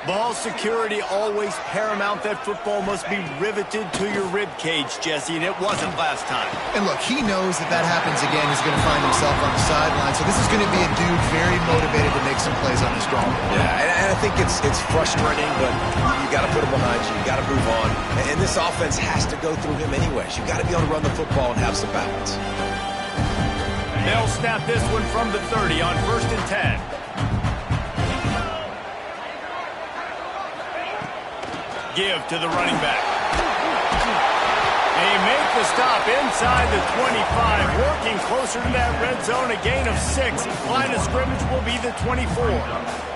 S1: Ball security always paramount. That football must be riveted to your rib cage, Jesse, and it wasn't last time.
S3: And look, he knows that that happens again. He's going to find himself on the sideline. So this is going to be a dude very motivated to make some plays on his goal.
S2: Yeah, and I think it's frustrating, but you got to put him behind you. You got to move on. And this offense has to go through him anyways. You got to be able to run the football and have some balance.
S1: They'll snap this one from the 30 on 1st and 10. Give to the running back. They make the stop inside the 25, working closer to that red zone, a gain of 6. Line of scrimmage will be the 24.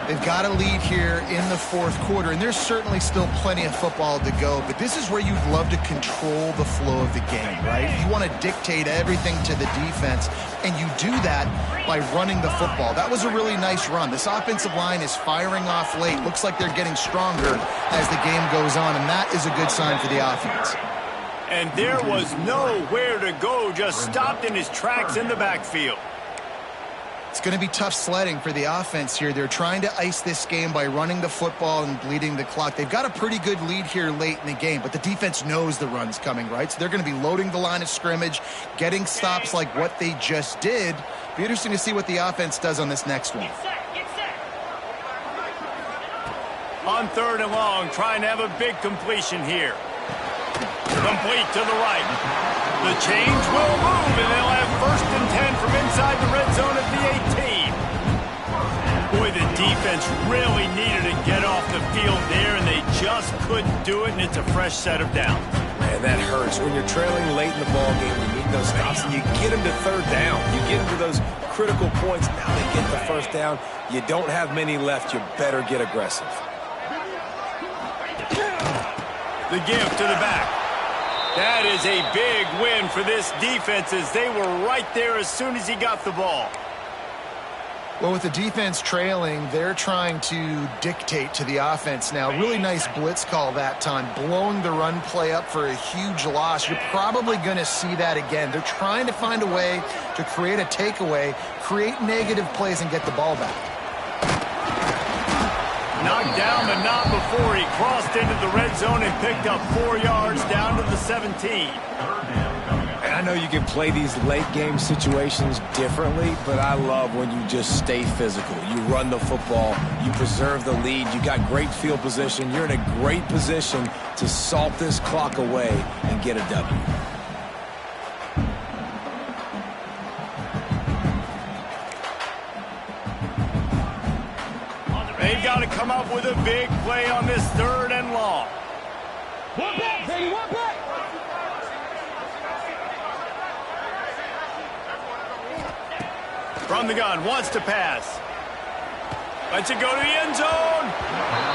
S3: They've got a lead here in the 4th quarter, and there's certainly still plenty of football to go, but this is where you'd love to control the flow of the game, right? You want to dictate everything to the defense, and you do that by running the football. That was a really nice run. This offensive line is firing off late. Looks like they're getting stronger as the game goes on, and that is a good sign for the offense.
S1: And there was nowhere to go, just stopped in his tracks in the backfield.
S3: It's going to be tough sledding for the offense here. They're trying to ice this game by running the football and bleeding the clock. They've got a pretty good lead here late in the game, but the defense knows the run's coming, right? So they're going to be loading the line of scrimmage, getting stops like what they just did. Be interesting to see what the offense does on this next one.
S4: Get set.
S1: On 3rd and long, trying to have a big completion here. Complete to the right. The change will move, and they'll have 1st and 10 from inside the red zone at the 18. Boy, the defense really needed to get off the field there, and they just couldn't do it, and it's a fresh set of downs.
S2: Man, that hurts. When you're trailing late in the ball game, you need those stops, and you get them to 3rd down. You get them to those critical points. Now they get the 1st down. You don't have many left. You better get aggressive.
S1: The give to the back. That is a big win for this defense, as they were right there as soon as he got the ball.
S3: Well, with the defense trailing, they're trying to dictate to the offense now. Really nice blitz call that time, blowing the run play up for a huge loss. You're probably going to see that again. They're trying to find a way to create a takeaway, create negative plays, and get the ball back.
S1: Knocked down, but not before he crossed into the red zone and picked up 4 yards down to the 17.
S2: And I know you can play these late game situations differently, but I love when you just stay physical. You run the football, you preserve the lead, you got great field position, you're in a great position to salt this clock away and get a W.
S1: They've got to come up with a big play on this 3rd and long.
S4: One back, baby, one back.
S1: From the gun, wants to pass. Lets it go to the end zone.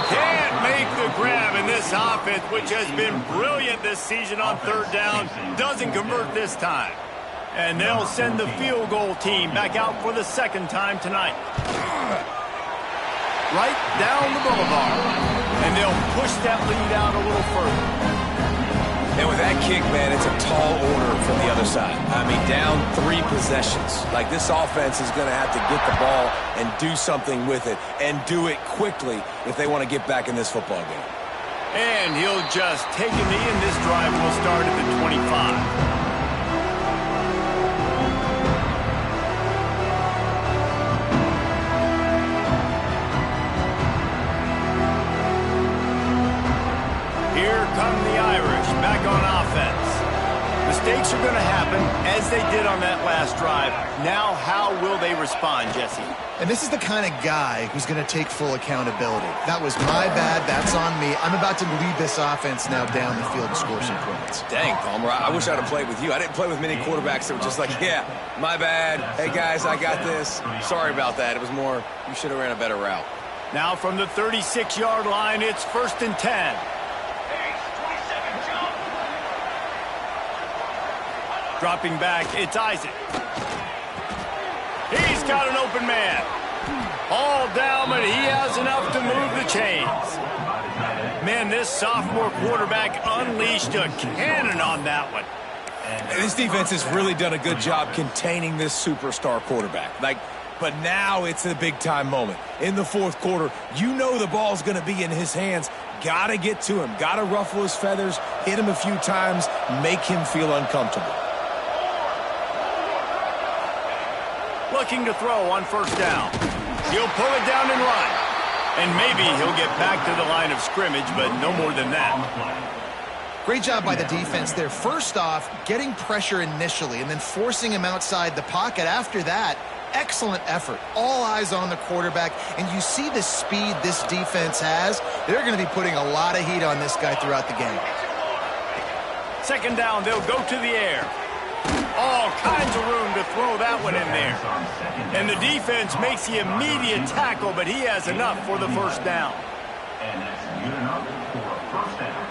S1: Can't make the grab, and this offense, which has been brilliant this season on third down, doesn't convert this time. And they'll send the field goal team back out for the second time tonight. Right down the boulevard. And they'll push that lead out a little further.
S2: And with that kick, man, it's a tall order from the other side. I mean, down 3 possessions. Like, this offense is going to have to get the ball and do something with it, and do it quickly if they want to get back in this football game.
S1: And he'll just take a knee, and this drive will start at the 25. Here come the Irish back on offense. Mistakes are going to happen, as they did on that last drive. Now, how will they respond, Jesse?
S3: And this is the kind of guy who's going to take full accountability. That was my bad. That's on me. I'm about to lead this offense now down the field and score some points.
S2: Dang, Palmer, I wish I'd have played with you. I didn't play with many quarterbacks that were just like, yeah, my bad. Hey, guys, I got this. Sorry about that. It was more, you should have ran a better route.
S1: Now from the 36-yard line, it's 1st and 10. Dropping back, it's Isaac. He's got an open man. All down, but he has enough to move the chains. Man, this sophomore quarterback unleashed a cannon on that one.
S2: This defense has really done a good job containing this superstar quarterback. But now it's a big-time moment. In the fourth quarter, you know the ball's going to be in his hands. Got to get to him. Got to ruffle his feathers, hit him a few times, make him feel uncomfortable.
S1: Looking to throw on 1st down. He'll pull it down and run. And maybe he'll get back to the line of scrimmage, but no more than that.
S3: Great job by the defense there. First off, getting pressure initially and then forcing him outside the pocket after that. Excellent effort. All eyes on the quarterback. And you see the speed this defense has. They're going to be putting a lot of heat on this guy throughout the game.
S1: 2nd down, they'll go to the air. All kinds of room to throw that one in there. And the defense makes the immediate tackle, but he has enough for the 1st down.
S5: And that's good enough for a 1st down.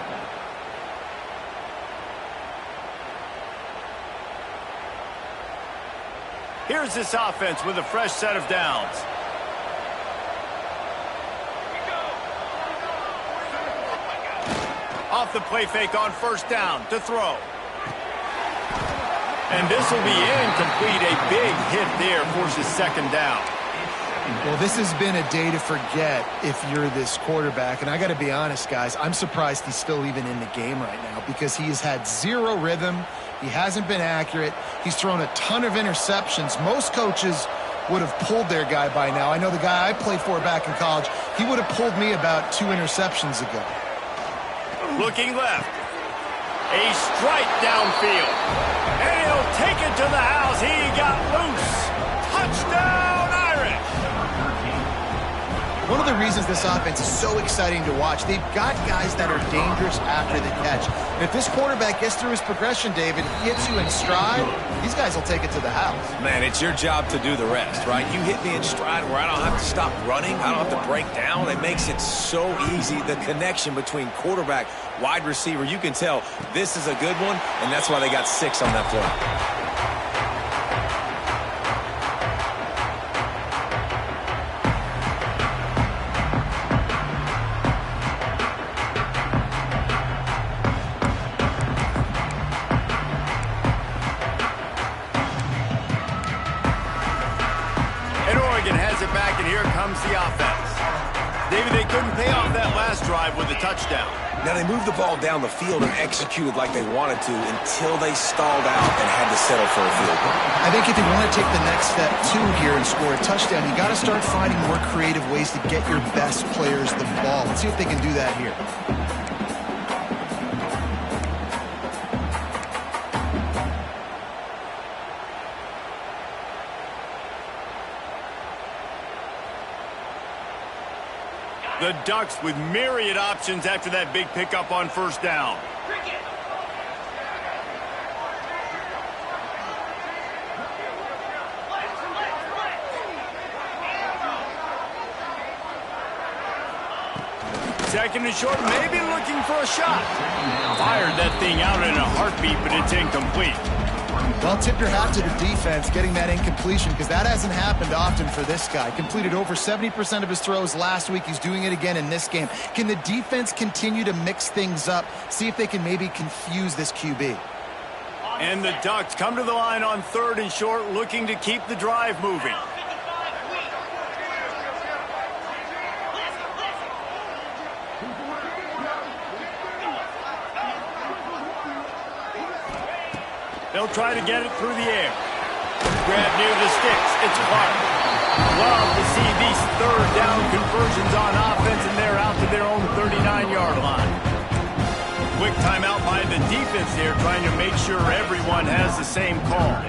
S1: Here's this offense with a fresh set of downs. Off the play fake on 1st down to throw. And this will be incomplete. A big hit there forces 2nd down.
S3: Well, this has been a day to forget if you're this quarterback. And I got to be honest, guys, I'm surprised he's still even in the game right now because he has had 0 rhythm. He hasn't been accurate. He's thrown a ton of interceptions. Most coaches would have pulled their guy by now. I know the guy I played for back in college, he would have pulled me about 2 interceptions ago.
S1: Looking left. A strike downfield. And he'll take it to the house. He got loose. Touchdown, Irish.
S3: One of the reasons this offense is so exciting to watch, they've got guys that are dangerous after the catch. And if this quarterback gets through his progression, David, he hits you in stride, these guys will take it to the house.
S2: Man, it's your job to do the rest, right? You hit me in stride where I don't have to stop running. I don't have to break down. It makes it so easy. The connection between quarterback, wide receiver, you can tell this is a good one, and that's why they got 6 on that play.
S1: The offense. David, they couldn't pay off that last drive with a touchdown.
S2: Now they moved the ball down the field and executed like they wanted to until they stalled out and had to settle for a field goal.
S3: I think if you want to take the next step too here and score a touchdown, you got to start finding more creative ways to get your best players the ball. Let's see if they can do that here.
S1: The Ducks with myriad options after that big pickup on 1st down. Second and short, maybe looking for a shot. Fired that thing out in a heartbeat, but it's incomplete.
S3: Well, tip your hat to the defense getting that incompletion, because that hasn't happened often for this guy. Completed over 70% of his throws last week. He's doing it again in this game. Can the defense continue to mix things up, see if they can maybe confuse this QB?
S1: And the Ducks come to the line on third and short, looking to keep the drive moving. They'll try to get it through the air. Grab near the sticks. It's Clark. Love to see these third down conversions on offense, and they're out to their own 39-yard line. Quick timeout by the defense there, trying to make sure everyone has the same call.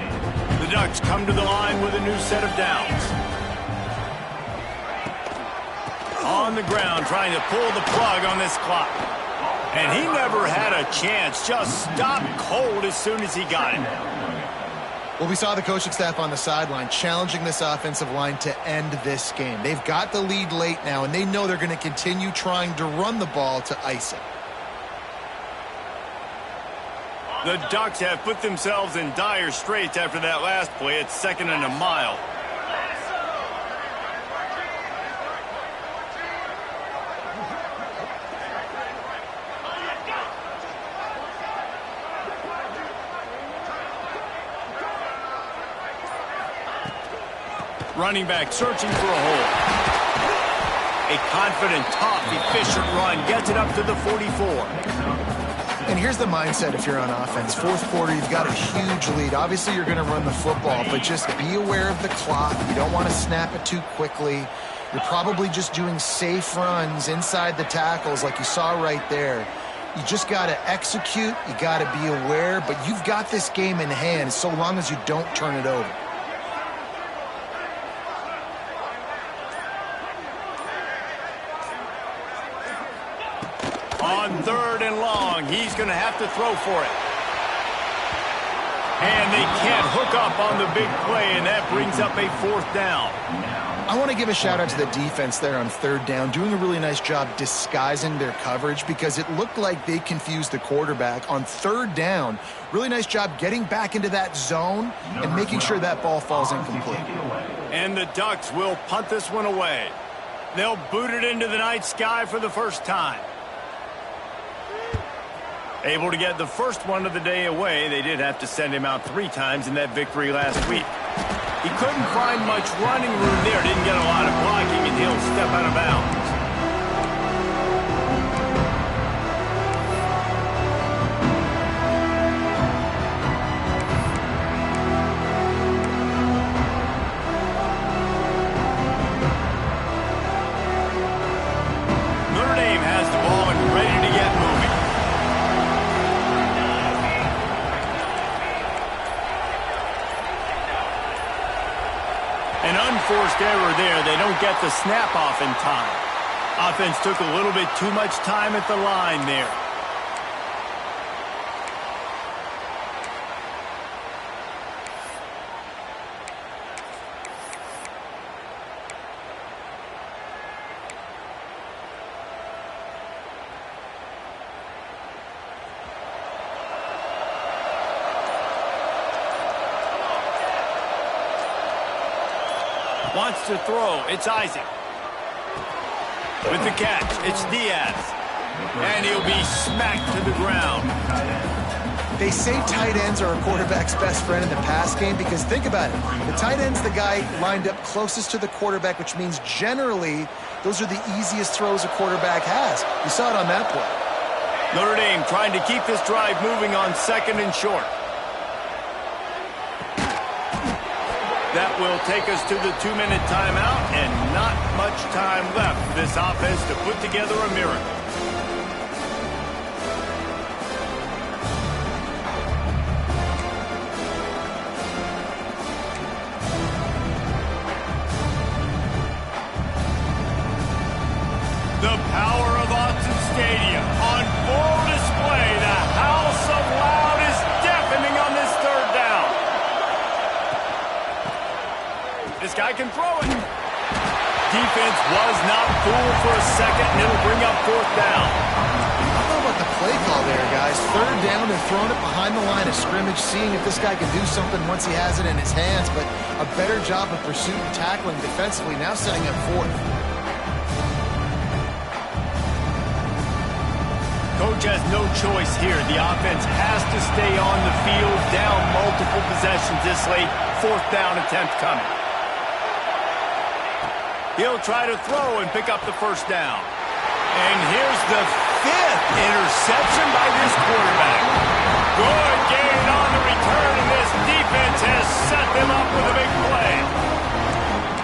S1: The Ducks come to the line with a new set of downs. On the ground, trying to pull the plug on this clock. And he never had a chance, just stopped cold as soon as he got it.
S3: Well, we saw the coaching staff on the sideline challenging this offensive line to end this game. They've got the lead late now, and they know they're going to continue trying to run the ball to ice it.
S1: The Ducks have put themselves in dire straits after that last play. It's 2nd and a mile. Running back searching for a hole. A confident, tough, efficient run gets it up to the 44.
S3: And here's the mindset if you're on offense. Fourth quarter, you've got a huge lead. Obviously, you're going to run the football, but just be aware of the clock. You don't want to snap it too quickly. You're probably just doing safe runs inside the tackles like you saw right there. You just got to execute. You got to be aware, but you've got this game in hand so long as you don't turn it over.
S1: On 3rd and long, he's going to have to throw for it. And they can't hook up on the big play, and that brings up a 4th down.
S3: I want to give a shout out to the defense there on 3rd down, doing a really nice job disguising their coverage because it looked like they confused the quarterback on 3rd down. Really nice job getting back into that zone and making sure that ball falls incomplete.
S1: And the Ducks will punt this one away. They'll boot it into the night sky for the first time. Able to get the first one of the day away. They did have to send him out 3 times in that victory last week. He couldn't find much running room there. Didn't get a lot of blocking, and he'll step out of bounds. Notre Dame has the ball and ready to get moving. An unforced error there. They don't get the snap off in time. Offense took a little bit too much time at the line there. Wants to throw. It's Isaac. With the catch, it's Diaz. And he'll be smacked to the ground.
S3: They say tight ends are a quarterback's best friend in the pass game because think about it. The tight end's the guy lined up closest to the quarterback, which means generally those are the easiest throws a quarterback has. You saw it on that play.
S1: Notre Dame trying to keep this drive moving on 2nd and short. That will take us to the 2-minute timeout, and not much time left for this offense to put together a miracle. The power of Autzen Stadium on full display. The house of loud is deafening on this 3rd down. This guy can throw it. defense was not fooled for a second, and it'll bring up fourth down.
S3: I don't know about the play call there, guys. Third down, they're throwing it behind the line of scrimmage, seeing if this guy can do something once he has it in his hands, but a better job of pursuit and tackling defensively, now setting up fourth.
S1: Coach has no choice here. The offense has to stay on the field, down multiple possessions this late. Fourth down attempt coming. He'll try to throw and pick up the first down. And here's the fifth interception by this quarterback. Good gain on the return, and this defense has set them up with a big play.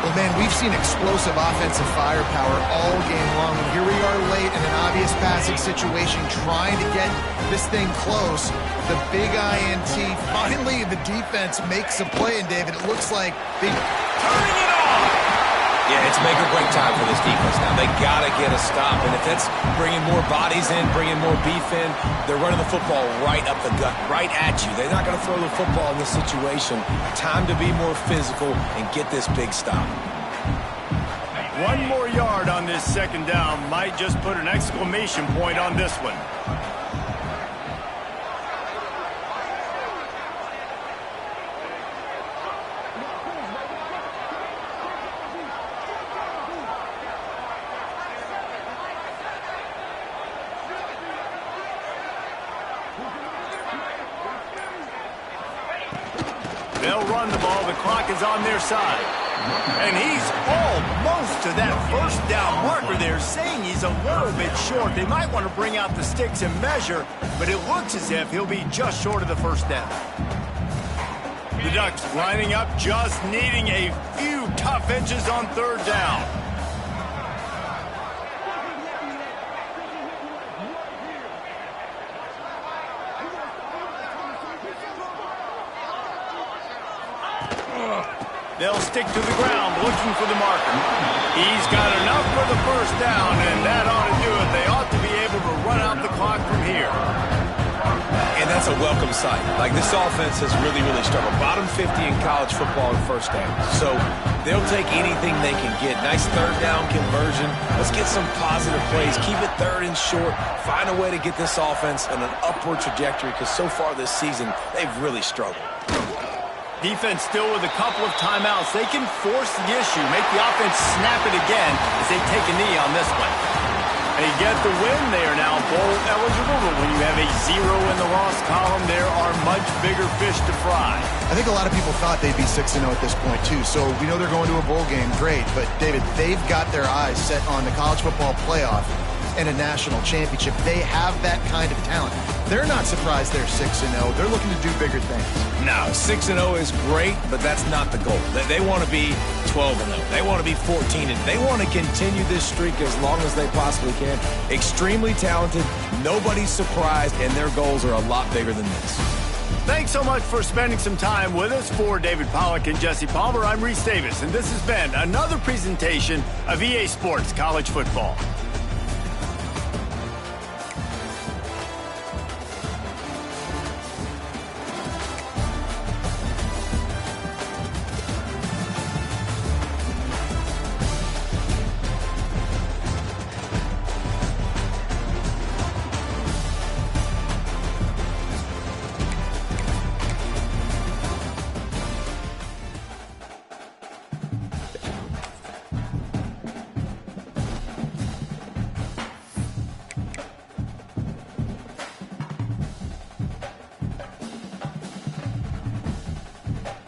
S3: Well, man, we've seen explosive offensive firepower all game long, and here we are late in an obvious passing situation trying to get this thing close. The big INT, finally the defense makes a play, and David, it looks like they turning it off.
S2: Yeah, it's make or break time for this defense now. They got to get a stop, and if that's bringing more bodies in, bringing more beef in, they're running the football right up the gut, right at you. They're not going to throw the football in this situation. Time to be more physical and get this big stop.
S1: 1 more yard on this second down might just put an exclamation point on this one. They'll run the ball. The clock is on their side. And he's almost to that first down marker there, saying he's a little bit short. They might want to bring out the sticks and measure, but it looks as if he'll be just short of the first down. The Ducks lining up, just needing a few tough inches on third down. They'll stick to the ground, looking for the marker. He's got enough for the first down, and that ought to do it. They ought to be able to run out the clock from here.
S2: And that's a welcome sight. Like, this offense has really, really struggled. Bottom 50 in college football in first down. So they'll take anything they can get. Nice third down conversion. Let's get some positive plays. Keep it third and short. Find a way to get this offense on an upward trajectory, because so far this season, they've really struggled.
S1: Defense still with a couple of timeouts. They can force the issue, make the offense snap it again as they take a knee on this one. They get the win. They are now bowl eligible, but when you have a 0 in the loss column, there are much bigger fish to fry.
S3: I think a lot of people thought they'd be 6-0 at this point, too. So we know they're going to a bowl game. Great. But, David, they've got their eyes set on the college football playoff and a national championship. They have that kind of talent. They're not surprised they're 6-0. They're looking to do bigger things.
S2: No, 6-0 is great, but that's not the goal. They want to be 12-0. They want to be 14-0. They want to continue this streak as long as they possibly can. Extremely talented. Nobody's surprised, and their goals are a lot bigger than this.
S1: Thanks so much for spending some time with us. For David Pollack and Jesse Palmer, I'm Reese Davis, and this has been another presentation of EA Sports College Football.